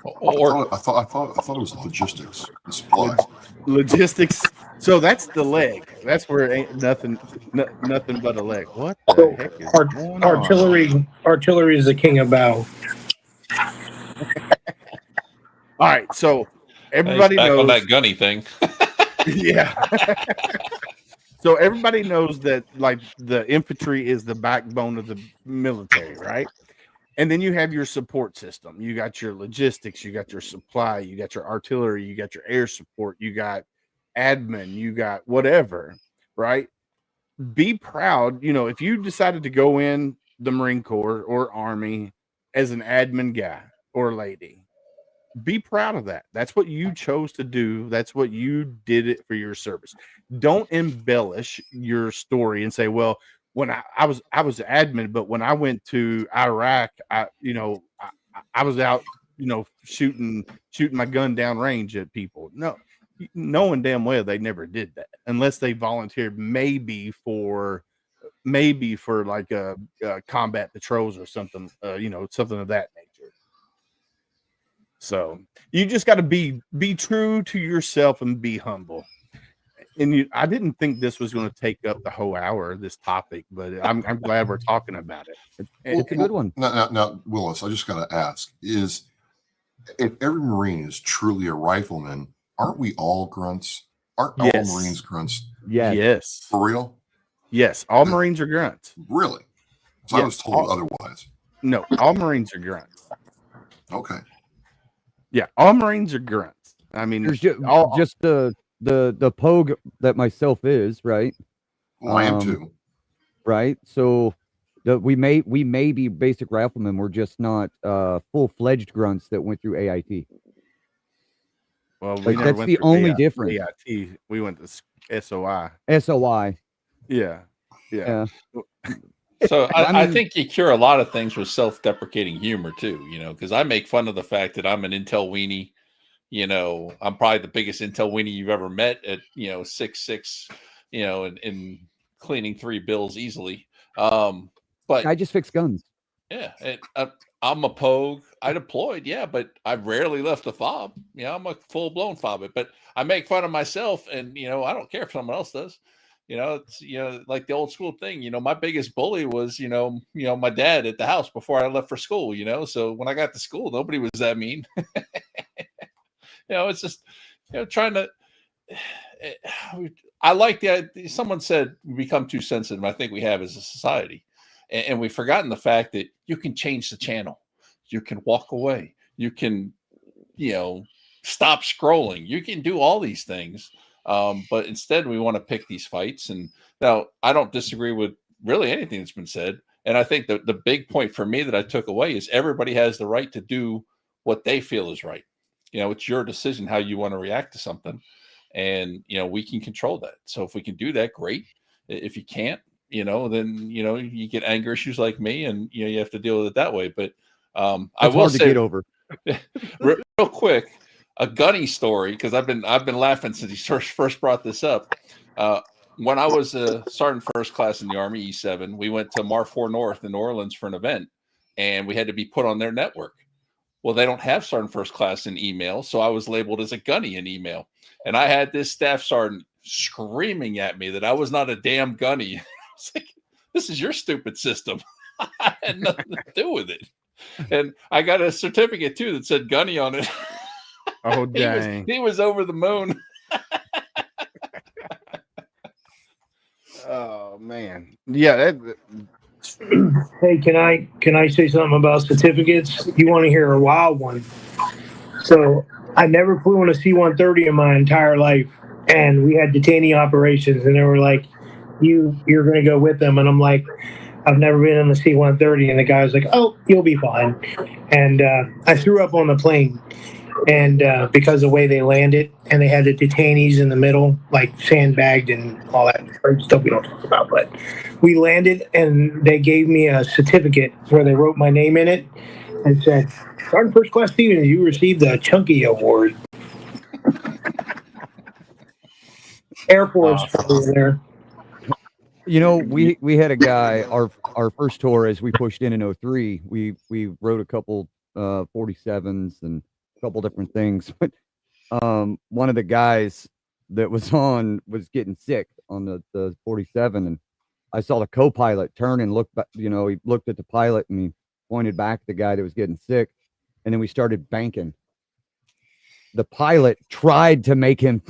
I thought it was logistics, the supply.
Logistics. So that's the leg. That's where it ain't nothing but a leg. What the heck is going on?
Artillery is the king of battle.
All right, so everybody
back
knows
on that gunny thing.
Yeah. So everybody knows that like the infantry is the backbone of the military, right? And then you have your support system. You got your logistics, you got your supply, you got your artillery, you got your air support, you got admin, you got whatever, right? Be proud, you know, if you decided to go in the Marine Corps or Army as an admin guy or lady, be proud of that. That's what you chose to do. That's what you did it for your service. Don't embellish your story and say, well, when I was admin, but when I went to Iraq, I was out, shooting my gun down range at people. No, knowing damn well they never did that unless they volunteered, maybe for like combat patrols or something, something of that nature. So you just got to be true to yourself and be humble. And I didn't think this was going to take up the whole hour, this topic, but I'm glad we're talking about it.
It's a good one.
Now, Willis, I just got to ask: if every Marine is truly a rifleman, aren't we all grunts? Aren't all Marines grunts?
Yes.
For real?
Yes, all Marines are grunts.
Really? So I was told otherwise.
No, all Marines are grunts.
Okay.
Yeah, all Marines are grunts. I mean,
There's just the pogue that myself is, right?
Well, I am too.
Right. So we may be basic riflemen. We're just not full-fledged grunts that went through AIT.
Well,
that's the only difference.
AIT, we went to SOI.
SOI.
Yeah.
So I think you cure a lot of things with self-deprecating humor too, because I make fun of the fact that I'm an intel weenie. I'm probably the biggest intel weenie you've ever met at 6'6", and cleaning 3 bills easily. But
I just fix guns.
Yeah, I'm a pogue. I deployed, but I rarely left a fob. I'm a full-blown fob. But I make fun of myself, and I don't care if someone else does. It's like the old school thing. My biggest bully was my dad at the house before I left for school. So when I got to school, nobody was that mean. It's just trying to. I like someone said we become too sensitive. I think we have as a society, and we've forgotten the fact that you can change the channel, you can walk away, you can stop scrolling, you can do all these things. But instead we want to pick these fights. And now I don't disagree with really anything that's been said. And I think the big point for me that I took away is everybody has the right to do what they feel is right. It's your decision how you want to react to something. And, we can control that. So if we can do that, great. If you can't, then, you get anger issues like me, and, you have to deal with it that way. But I will say,
get over.
real quick, a gunny story, because I've been laughing since he first brought this up. When I was a sergeant first class in the Army, E7, we went to Mar 4 North in New Orleans for an event, and we had to be put on their network. Well, they don't have sergeant first class in email, so I was labeled as a gunny in email. And I had this staff sergeant screaming at me that I was not a damn gunny. I was like, this is your stupid system. I had nothing to do with it. And I got a certificate, too, that said gunny on it.
Oh, dang.
He was over the moon.
Oh, man. Yeah.
Hey, can I say something about certificates? You want to hear a wild one? So I never flew in a C-130 in my entire life, and we had detainee operations, and they were like, you're going to go with them. And I'm like, I've never been in a C-130. And the guy was like, oh, you'll be fine. And I threw up on the plane. And because of the way they landed, and they had the detainees in the middle, like sandbagged and all that stuff we don't talk about. But we landed, and they gave me a certificate where they wrote my name in it and said, Sergeant First Class Stevens, you received the Chunky Award. Air Force over there.
We had a guy, our first tour as we pushed in 03, we wrote a couple 47s and couple different things, but one of the guys that was on was getting sick on the 47, and I saw the co-pilot turn and look back. He looked at the pilot and he pointed back at the guy that was getting sick, and then we started banking. The pilot tried to make him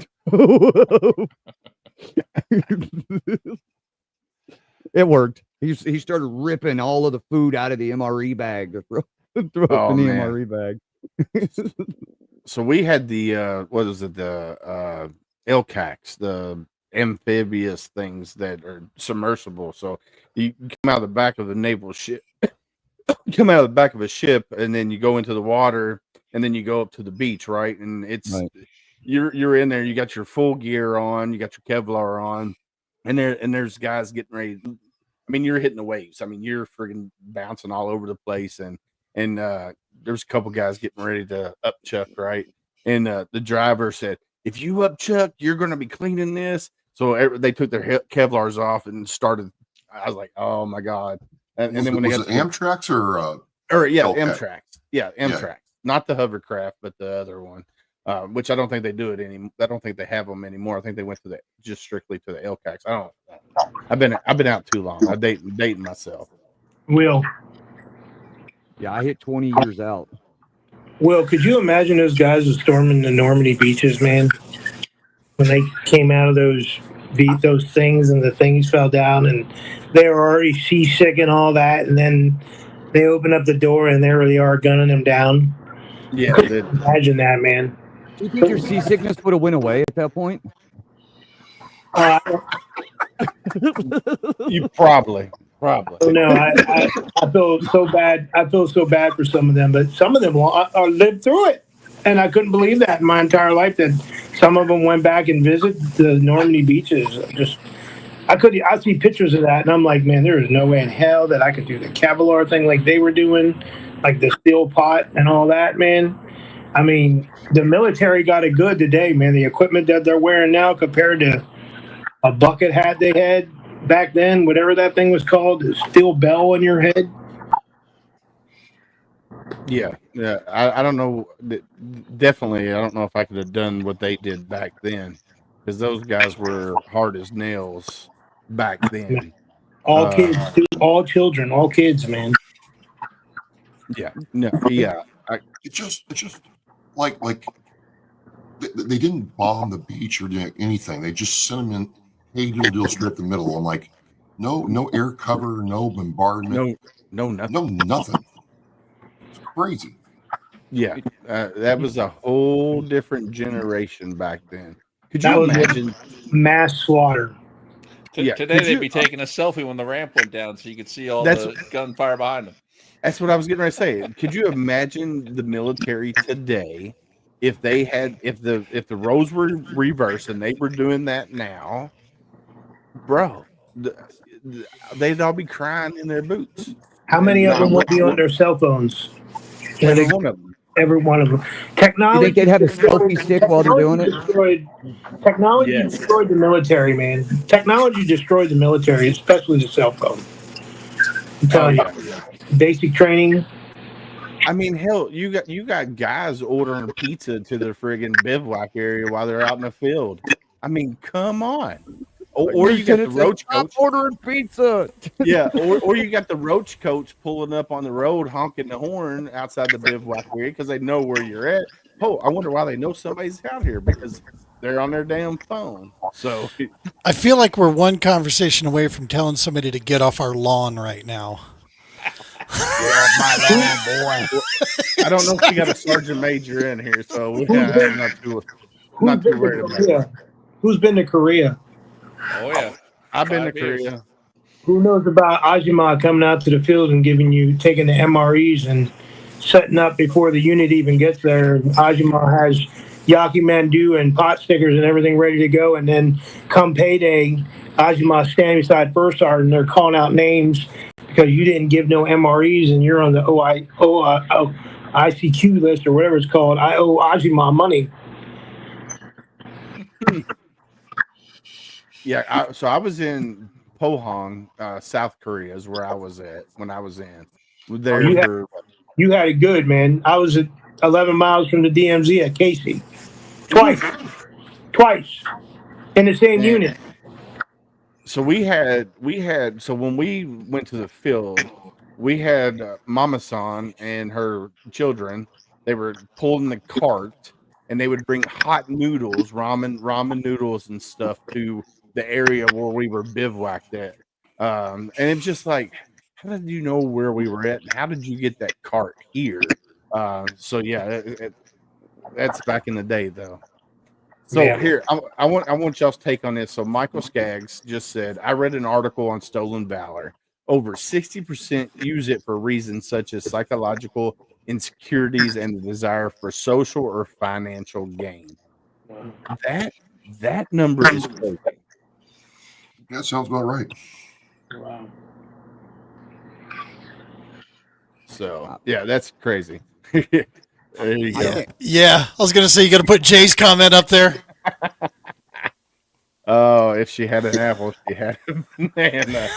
it worked. He started ripping all of the food out of the MRE bag to throw up in the MRE bag.
So we had the what is it, the LCACs, the amphibious things that are submersible. So you come out of the back of the naval ship, come out of the back of a ship, and then you go into the water, and then you go up to the beach, right? And it's
Right.
you're in there, you got your full gear on, you got your Kevlar on, and there's guys getting ready. I mean, you're hitting the waves. I mean, you're friggin' bouncing all over the place, and there's a couple guys getting ready to upchuck, right? And the driver said, "If you upchuck, you're going to be cleaning this." So they took their Kevlars off and started. I was like, "Oh my god!" And then when they
was
got
it Amtrak's or
yeah,
okay.
Amtrak's, yeah, Amtrak's, not the hovercraft, but the other one, which I don't think they do it anymore. I don't think they have them anymore. I think they went to just strictly to the LCACs. I don't know. I've been out too long. I'm dating myself.
Will,
Yeah, I hit 20 years out.
Will, could you imagine those guys who storming the Normandy beaches, man? When they came out of those things and the things fell down and they were already seasick and all that, and then they open up the door and there they are gunning them down.
Yeah,
Imagine that, man.
Do you think your seasickness would have went away at that point?
you probably.
Oh, no, I feel so bad. I feel so bad for some of them, but some of them lived through it, and I couldn't believe that in my entire life that some of them went back and visited the Normandy beaches. I see pictures of that, and I'm like, man, there is no way in hell that I could do the Kevlar thing like they were doing, like the steel pot and all that, man. I mean, the military got it good today, man. The equipment that they're wearing now compared to a bucket hat they had back then, whatever that thing was called, the steel bell on your head.
Yeah. I don't know. Definitely, I don't know if I could have done what they did back then, because those guys were hard as nails back then.
All kids, all children, all kids, man.
Yeah. No. Yeah.
It's just like they didn't bomb the beach or do anything. They just sent them in, hey, deal straight the middle. I'm like, no air cover, no bombardment,
no
nothing. It's crazy.
Yeah, that was a whole different generation back then. Could you imagine
mass slaughter?
Today they'd be taking a selfie when the ramp went down, so you could see all the gunfire behind them.
That's what I was getting ready to say. Could you imagine the military today if the roles were reversed and they were doing that now, bro? They'd all be crying in their boots.
How many of them would be on their cell phones?
Every one of them.
Every one of them. Technology.
You think they'd have a selfie stick while they're doing it?
Technology destroyed the military, man. Technology destroyed the military, especially the cell phone. I'm telling you. Basic training.
I mean, hell, you got guys ordering pizza to their friggin' bivouac area while they're out in the field. I mean, come on. Or you got the roach coach
ordering pizza.
Yeah, or you got the roach coach pulling up on the road honking the horn outside the bivouac area because they know where you're at. Oh, I wonder why they know somebody's out here, because they're on their damn phone. So
I feel like we're one conversation away from telling somebody to get off our lawn right now.
My lawn, boy. I don't know if you got a sergeant major in here, so I'm not too worried about it.
Who's been to Korea?
Oh yeah,
I've been to Korea.
Who knows about Ajima coming out to the field and taking the MREs and setting up before the unit even gets there? Ajima has Yaki Mandu and pot stickers and everything ready to go, and then come payday, Ajima standing beside First Sergeant and they're calling out names because you didn't give no MREs and you're on the ICQ list or whatever it's called. I owe Ajima money.
Yeah, so I was in Pohang, South Korea is where I was at when I was in.
You had it good, man. I was at 11 miles from the DMZ at Casey. Twice. In the same unit.
So we had so when we went to the field, we had Mama-san and her children. They were pulling the cart and they would bring hot noodles, ramen noodles and stuff to the area where we were bivouacked at. And it's just like, how did you know where we were at? And how did you get that cart here? So yeah, that's back in the day though. So here, I want y'all's take on this. So Michael Skaggs just said, I read an article on stolen valor. Over 60% use it for reasons such as psychological insecurities, and the desire for social or financial gain. That number is crazy.
That sounds about right.
Wow.
So yeah, that's crazy. There you go.
Yeah, I was going to say you got to put Jay's comment up there.
Oh, if she had an apple, she had a banana.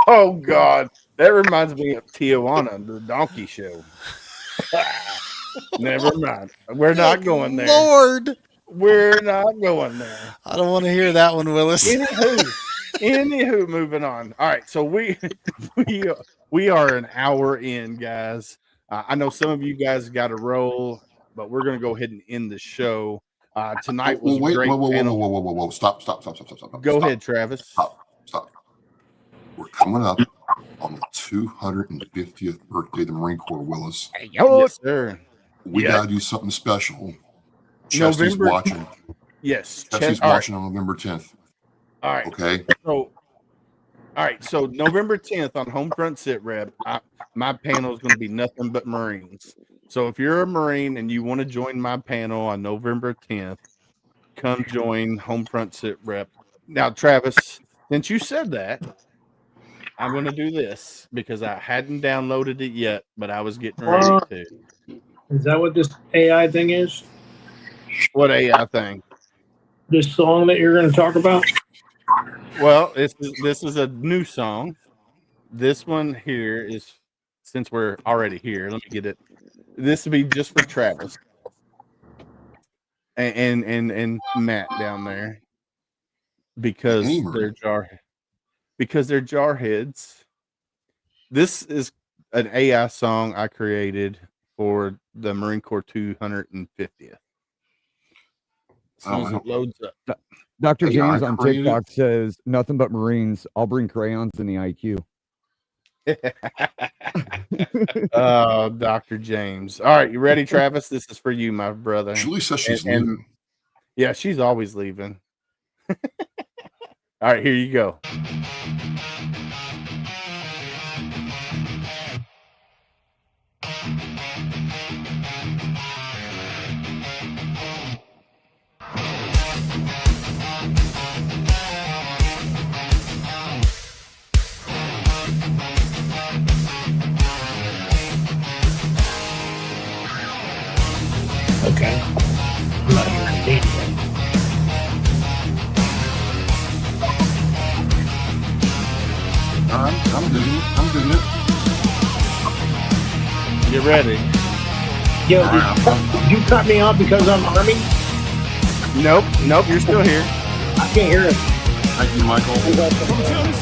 Oh God, that reminds me of Tijuana, the donkey show. Never mind. We're not going there.
Lord,
We're not going there.
I don't want to hear that one, Willis.
Anywho, moving on. All right, so we are an hour in, guys. I know some of you guys got to roll, but we're going to go ahead and end the show. Tonight was a great panel.
Whoa. Stop.
Go ahead, Travis.
Stop. We're coming up on the 250th birthday of the Marine Corps, Willis.
Yes, sir.
We got to do something special. Chesty's
November.
watching.
Yes.
Chesty's watching on November 10th.
All right.
Okay.
So November 10th on HomeFront Sitrep, my panel is going to be nothing but Marines. So if you're a Marine and you want to join my panel on November 10th, come join HomeFront Sitrep. Now, Travis, since you said that, I'm going to do this because I hadn't downloaded it yet, but I was getting ready to.
Is that what this AI thing is?
What AI thing?
This song that you're going to talk about?
Well, this is a new song. This one here is, since we're already here, let me get it. This will be just for Travis and Matt down there because they're jarheads. This is an AI song I created for the Marine Corps 250th. As soon as it loads up.
Dr. James on TikTok says, nothing but Marines. I'll bring crayons in the IQ.
Oh, Dr. James. All right, you ready, Travis? This is for you, my brother.
Julie says she's leaving.
Yeah, she's always leaving. All right, here you go.
Okay. I'm not hearing anything.
I'm doing it.
You ready?
Yo, did you cut me off because I'm Army?
Nope, you're still here.
I can't hear it.
Thank you, Michael.
From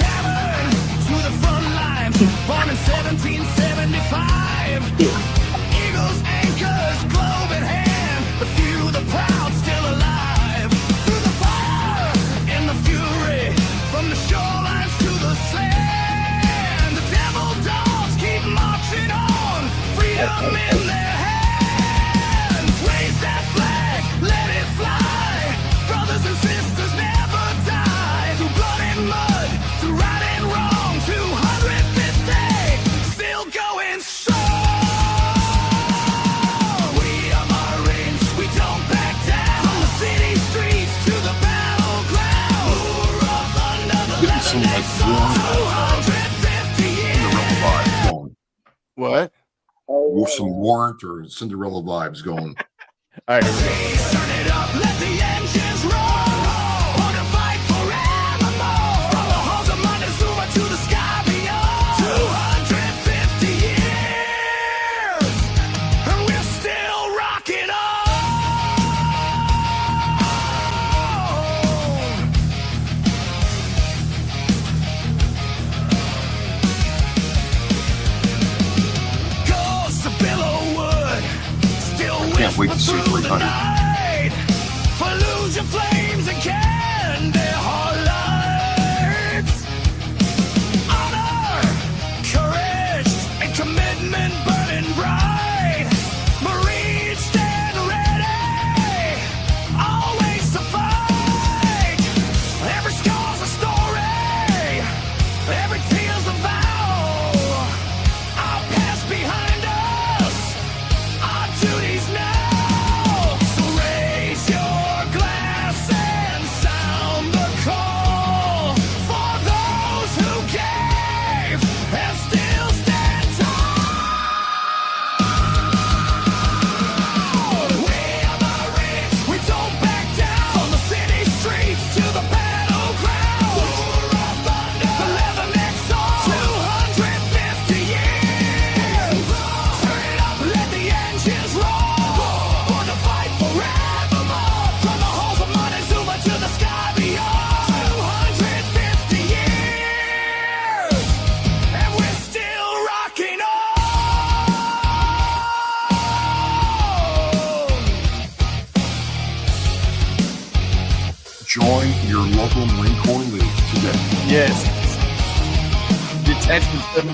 Tavern to the front lines, born in 1775. Eagles, anchors, globe in hand, the few, the proud, still alive. Through the fire and the fury, from the shorelines to the sand, the devil dogs keep marching on, freedom in their hands. Raise that flag, let it fly. Brothers and sisters never die. Through blood and mud, through right and wrong, 250, still going strong. We are Marines, we don't back down. From the city streets to the battleground, we're up under the leatherneck sun. 250 years.
What?
With some Warrant or Cinderella vibes going.
All right, here we go.
Turn it up, let the engines roll. On to fight forevermore. From the halls of Montezuma to the sky beyond. 250 years, and we're still rocking on. Ghosts of Billowwood, still
Can't wait to see
whisper through the
300.
night. Fallujah flames and Kandahar lights. Honor, courage, and commitment burning bright. Marines stand ready, always to fight. Every scar's a story, every tear's a vow.
local Marine Corps League today.
Yes. Detachment 79.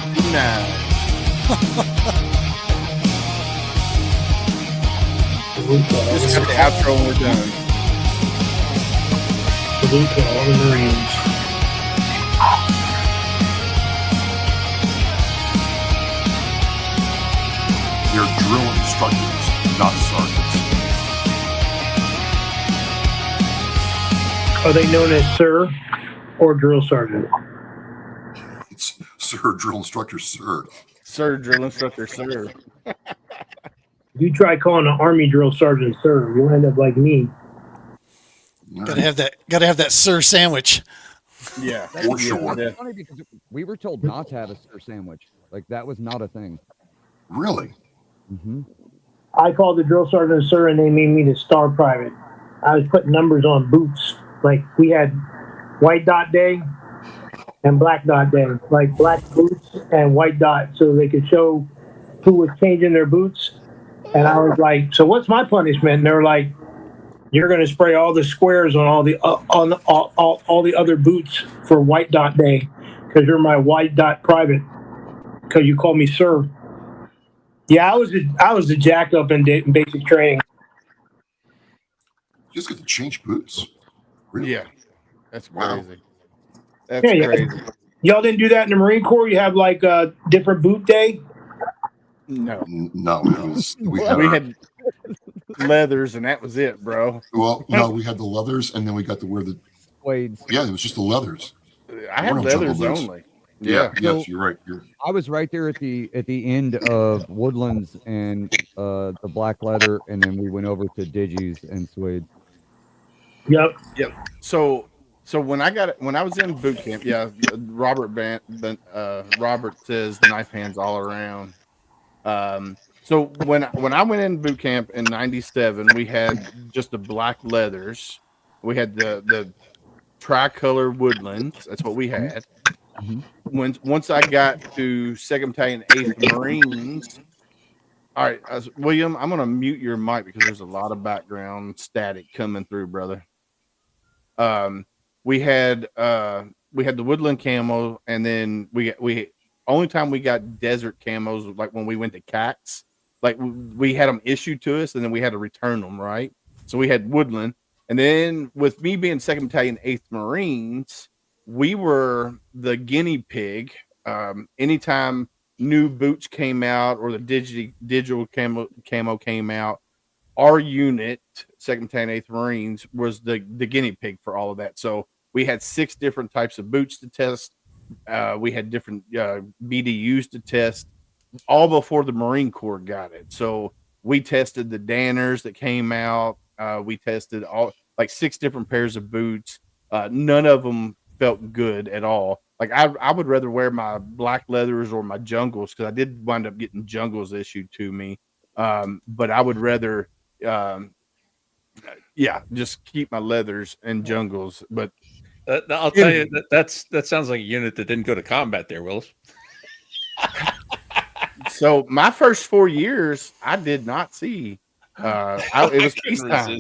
Just got the outro and we're done.
Salute to all the Marines.
They're drill instructors, not sergeants.
Are they known as Sir or Drill Sergeant?
It's sir, drill instructor, sir.
Sir, drill instructor, sir.
You try calling an Army Drill Sergeant Sir, you'll end up like me.
Gotta have that sir sandwich.
Yeah.
For sure.
Yeah.
It's funny because we were told not to have a sir sandwich. Like that was not a thing.
Really?
Mm-hmm.
I called the Drill Sergeant Sir and they made me the Star Private. I was putting numbers on boots. Like we had white dot day and black dot day. Like black boots and white dot so they could show who was changing their boots. And I was like, so what's my punishment? And they were like, you're going to spray all the squares on all the all the other boots for white dot day because you're my white dot private because you call me sir. Yeah, I was the jack up in basic training.
You just get to change boots. Really?
Yeah. That's
Wow.
crazy. That's
Yeah,
crazy.
Y'all didn't do that in the Marine Corps? You have like a different boot day?
No.
No, it was we
We
had,
had leathers and that was it, bro.
well, no, we had the leathers and then we got to wear the
Wades.
yeah, it was just the leathers.
I had
We're no jungle
leathers
boots.
only.
Yeah,
Yeah.
yes, you're right.
I was right there at the end of Woodlands and the black leather, and then we went over to Digis and Suede.
Yep.
So when I was in boot camp, yeah, Robert says the knife hands all around. So when I went in boot camp in '97, we had just the black leathers. We had the tricolor Woodlands. That's what we had. Once I got to 2nd Battalion, 8th Marines. All right, William, I'm gonna mute your mic because there's a lot of background static coming through, brother. We had the woodland camo, and then we only time we got desert camos was like when we went to CAX. Like we had them issued to us, and then we had to return them, right? So we had woodland, and then with me being 2nd Battalion, 8th Marines, we were the guinea pig. Anytime new boots came out or the digital camo came out, our unit, 2nd Battalion, 8th Marines, was the guinea pig for all of that. So we had 6 different types of boots to test. We had different BDUs to test, all before the Marine Corps got it. So we tested the Danners that came out. We tested all like 6 different pairs of boots. None of them felt good at all. Like I would rather wear my black leathers or my jungles because I did wind up getting jungles issued to me. But I would rather just keep my leathers and jungles. But
I'll tell you that sounds like a unit that didn't go to combat there, Willis.
so my first 4 years, I did not see. It was peacetime.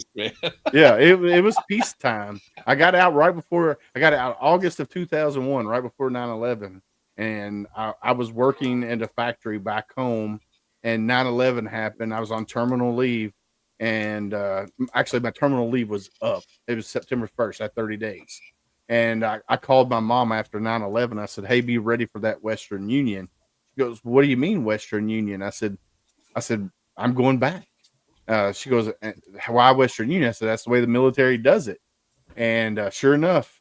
Yeah, it was peacetime. I got out August of 2001, right before 9/11, and I was working at a factory back home, and 9/11 happened. I was on terminal leave, and actually my terminal leave was up. It was September 1st. I had 30 days, and I called my mom after 9/11. I said, "Hey, be ready for that Western Union." She goes, "What do you mean Western Union?" I said, "I'm going back." She goes, "Why Western Union?" I said, "That's the way the military does it." And sure enough,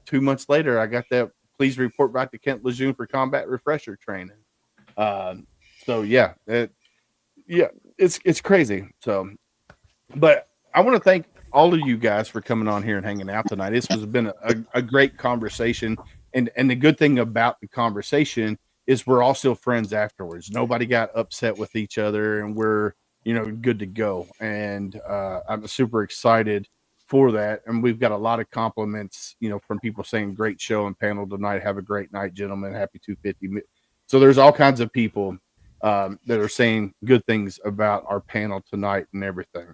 2 months later, I got that. Please report back to Kent Lejeune for combat refresher training. So yeah, it's crazy. So, but I want to thank all of you guys for coming on here and hanging out tonight. This has been a great conversation, and the good thing about the conversation is we're all still friends afterwards. Nobody got upset with each other, and we're good to go. And I'm super excited for that. And we've got a lot of compliments, from people saying great show and panel tonight. Have a great night, gentlemen. Happy 250. So there's all kinds of people that are saying good things about our panel tonight and everything.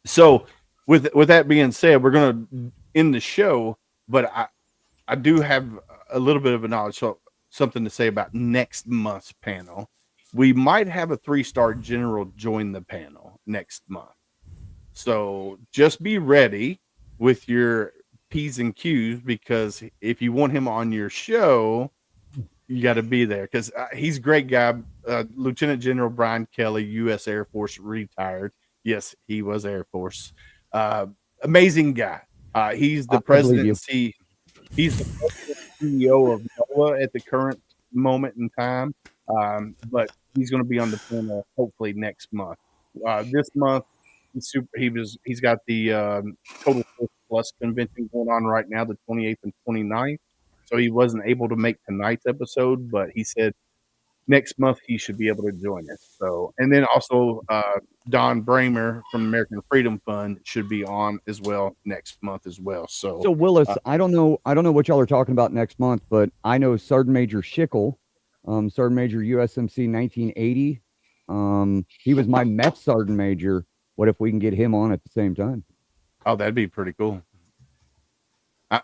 So with that being said, we're going to end the show but I do have a little bit of a knowledge, so something to say about next month's panel. We might have a 3-star general join the panel next month. So just be ready with your P's and Q's, because if you want him on your show, you got to be there, because he's a great guy. Lieutenant General Brian Kelly, U.S. Air Force, retired. Yes, he was Air Force. Amazing guy. He's the president and he's the president and CEO of NOAA at the current moment in time. But he's going to be on the panel hopefully next month. This month, he's got the Total Force Plus convention going on right now, the 28th and 29th. So he wasn't able to make tonight's episode, but he said next month he should be able to join us. So, and then also Don Bramer from American Freedom Fund should be on as well next month as well. So
Willis, I don't know what y'all are talking about next month, but I know Sergeant Major Schickel, Sergeant Major USMC 1980. He was my Met Sergeant Major. What if we can get him on at the same time?
Oh, that'd be pretty cool.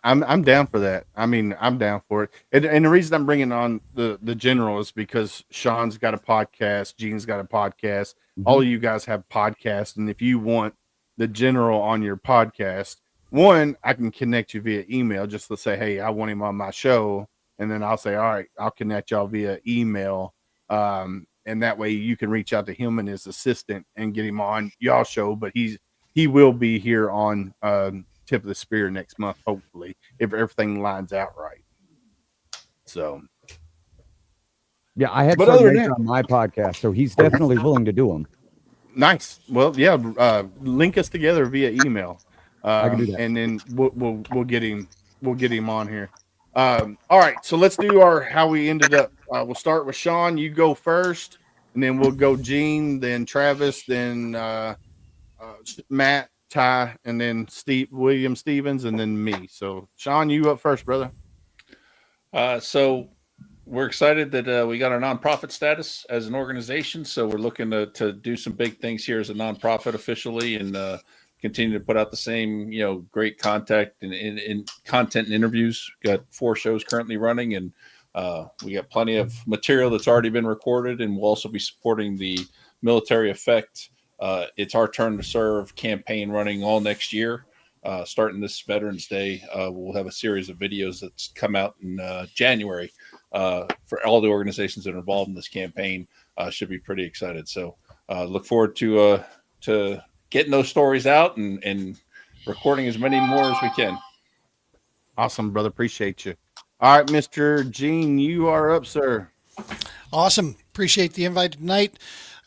I'm down for that. I mean, I'm down for it. And the reason I'm bringing on the general is because Sean's got a podcast, Gene's got a podcast. All of you guys have podcasts, and if you want the general on your podcast, one, I can connect you via email just to say, hey, I want him on my show, and then I'll say, all right, I'll connect y'all via email, and that way you can reach out to him and his assistant and get him on y'all show. But he will be here on Tip of the Spear next month, hopefully, if everything lines out right. So,
yeah, I had Sergeant on my podcast, so he's definitely willing to do them.
Nice. Well, yeah, link us together via email,
I can do that.
and then we'll get him on here. All right, so let's do our how we ended up. We'll start with Sean. You go first, and then we'll go Gene, then Travis, then Matt, Ty, and then William Stevens, and then me. So, Sean, you up first, brother.
So we're excited that we got our nonprofit status as an organization. So we're looking to do some big things here as a nonprofit officially, and continue to put out the same, great contact and content and interviews. Got 4 shows currently running, and we got plenty of material that's already been recorded, and we'll also be supporting the Military Effect It's Our Turn to Serve campaign running all next year. Starting this Veterans Day, we'll have a series of videos that's come out in January for all the organizations that are involved in this campaign. Should be pretty excited. So look forward to getting those stories out and recording as many more as we can.
Awesome, brother. Appreciate you. All right, Mr. Gene, you are up, sir.
Awesome. Appreciate the invite tonight.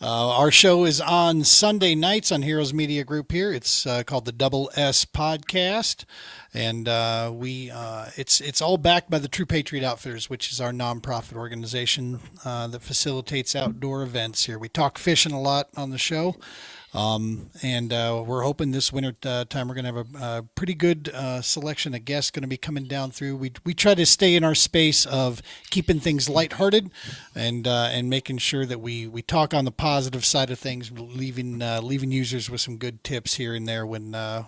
Our show is on Sunday nights on Heroes Media Group here. It's called the Double S Podcast, and it's all backed by the True Patriot Outfitters, which is our nonprofit organization that facilitates outdoor events here. We talk fishing a lot on the show, and we're hoping this winter time we're going to have a pretty good selection of guests going to be coming down through. We try to stay in our space of keeping things lighthearted and making sure that we talk on the positive side of things, leaving users with some good tips here and there when the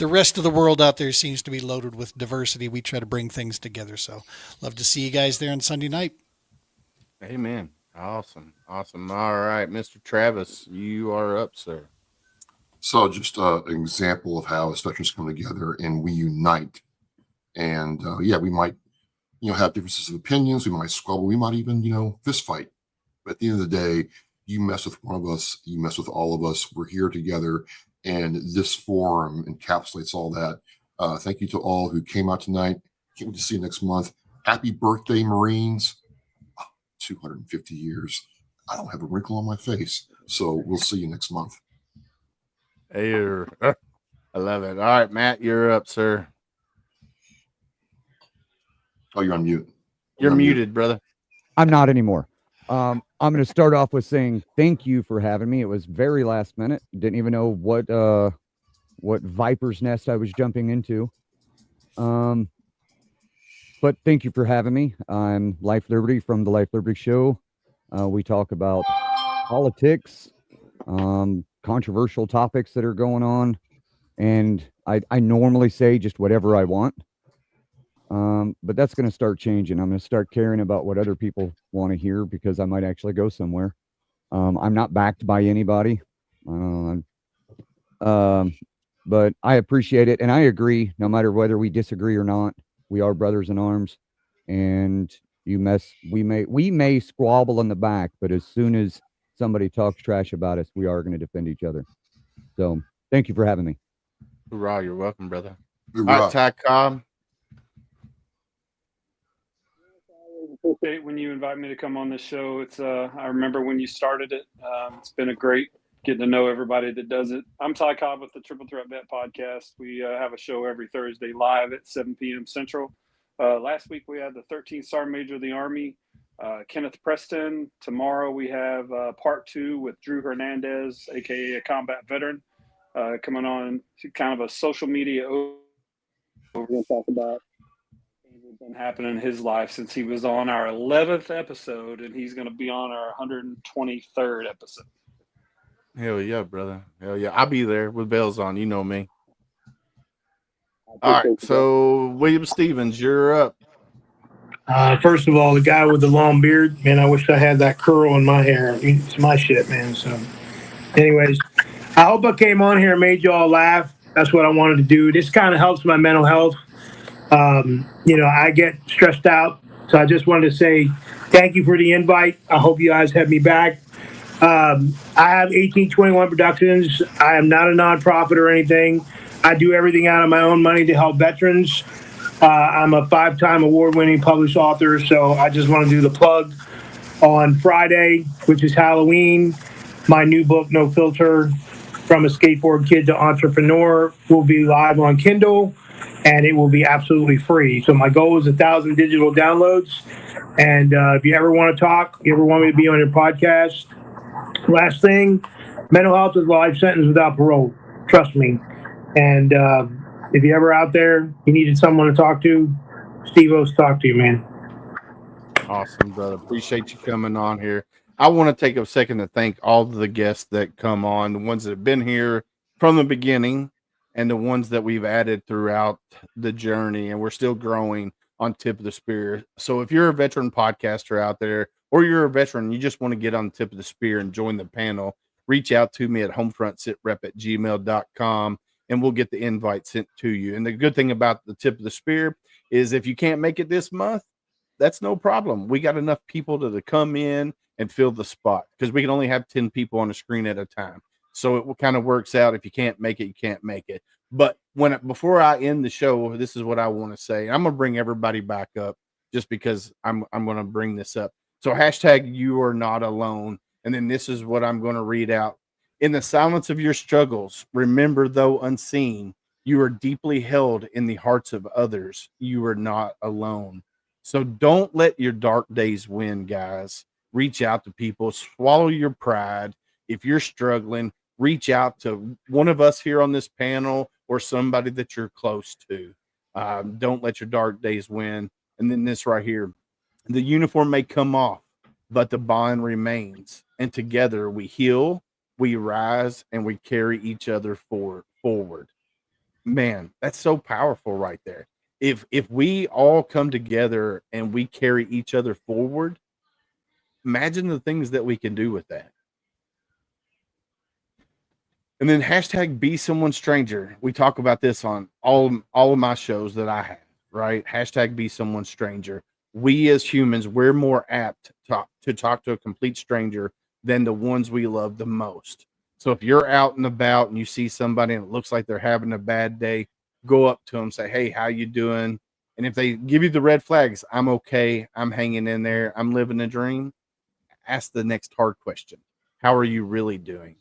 rest of the world out there seems to be loaded with diversity. We try to bring things together. So love to see you guys there on Sunday night.
Amen. Awesome. All right, Mr. Travis, you are up, sir.
So just an example of how as veterans come together and we unite. And we might, have differences of opinions. We might squabble. We might even, fist fight. But at the end of the day, you mess with one of us, you mess with all of us. We're here together. And this forum encapsulates all that. Thank you to all who came out tonight. Can't wait to see you next month. Happy birthday, Marines. 250 years. I don't have a wrinkle on my face. So we'll see you next month.
Hey, I love it. All right, Matt, you're up, sir.
Oh, you're on mute.
You're muted, brother.
I'm not anymore. I'm going to start off with saying thank you for having me. It was very last minute. Didn't even know what viper's nest I was jumping into. But thank you for having me. I'm Life Liberty from the Life Liberty Show. We talk about politics, controversial topics that are going on, and I normally say just whatever I want. But that's going to start changing. I'm going to start caring about what other people want to hear because I might actually go somewhere. I'm not backed by anybody. But I appreciate it. And I agree, no matter whether we disagree or not, we are brothers in arms. And we may squabble in the back, but as soon as somebody talks trash about us, we are going to defend each other. So thank you for having me.
Hoorah, you're welcome, brother.
Hoorah.
All right, Ty Cobb.
Appreciate when you invite me to come on this show. It's I remember when you started it. It's been a great getting to know everybody that does it. I'm Ty Cobb with the Triple Threat Bet podcast. We have a show every Thursday live at 7 p.m. Central. Last week we had the 13th Sergeant Major of the Army, Kenneth Preston. Tomorrow we have part 2 with Drew Hernandez, aka a combat veteran, coming on to kind of a social media. We're going to talk about been happening in his life since he was on our 11th episode, and he's going to be on our 123rd episode.
Hell yeah, brother. Hell yeah. I'll be there with bells on. You know me. All right. So, William Stevens, you're up.
First of all, the guy with the long beard, man, I wish I had that curl in my hair. It's my shit, man. So, anyways, I hope I came on here and made you all laugh. That's what I wanted to do. This kind of helps my mental health. I get stressed out. So I just wanted to say thank you for the invite. I hope you guys have me back. I have 1821 Productions. I am not a nonprofit or anything. I do everything out of my own money to help veterans. I'm a 5-time award-winning published author, so I just want to do the plug. On Friday, which is Halloween, my new book, No Filter, From a Skateboard Kid to Entrepreneur, will be live on Kindle, and it will be absolutely free. So my goal is 1,000 digital downloads. And if you ever want to talk, you ever want me to be on your podcast, last thing, mental health is a life sentence without parole. Trust me. And if you're ever out there, you needed someone to talk to, Steve O's talk to you, man.
Awesome, brother. Appreciate you coming on here. I want to take a second to thank all of the guests that come on, the ones that have been here from the beginning and the ones that we've added throughout the journey. And we're still growing on Tip of the Spear. So if you're a veteran podcaster out there, or you're a veteran, you just want to get on the Tip of the Spear and join the panel, reach out to me at homefrontsitrep@gmail.com and we'll get the invite sent to you. And the good thing about the Tip of the Spear is if you can't make it this month, that's no problem. We got enough people to come in and fill the spot because we can only have 10 people on the screen at a time. So it kind of works out. If you can't make it, you can't make it. But before I end the show, this is what I want to say. I'm going to bring everybody back up just because I'm going to bring this up. So hashtag you are not alone. And then this is what I'm going to read out. In the silence of your struggles, remember, though unseen, you are deeply held in the hearts of others. You are not alone. So don't let your dark days win, guys. Reach out to people. Swallow your pride. If you're struggling, reach out to one of us here on this panel or somebody that you're close to. Don't let your dark days win. And then this right here. The uniform may come off, but the bond remains. And together we heal, we rise, and we carry each other forward. Man, that's so powerful right there. If we all come together and we carry each other forward, imagine the things that we can do with that. And then hashtag be someone stranger. We talk about this on all of my shows that I have, right? Hashtag be someone stranger. We as humans, we're more apt to talk to a complete stranger than the ones we love the most. So if you're out and about and you see somebody and it looks like they're having a bad day, go up to them, say, hey, how you doing? And if they give you the red flags, I'm okay, I'm hanging in there, I'm living a dream, ask the next hard question. How are you really doing?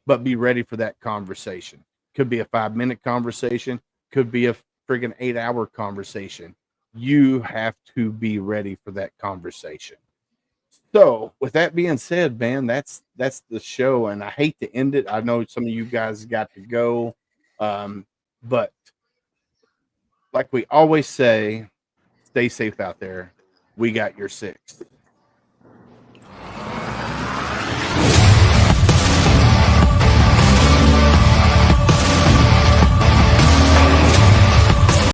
But be ready for that conversation. Could be a 5-minute conversation, could be a friggin' 8-hour conversation. You have to be ready for that conversation. So with that being said, man, that's the show. And I hate to end it. I know some of you guys got to go. But like we always say, stay safe out there. We got your 6.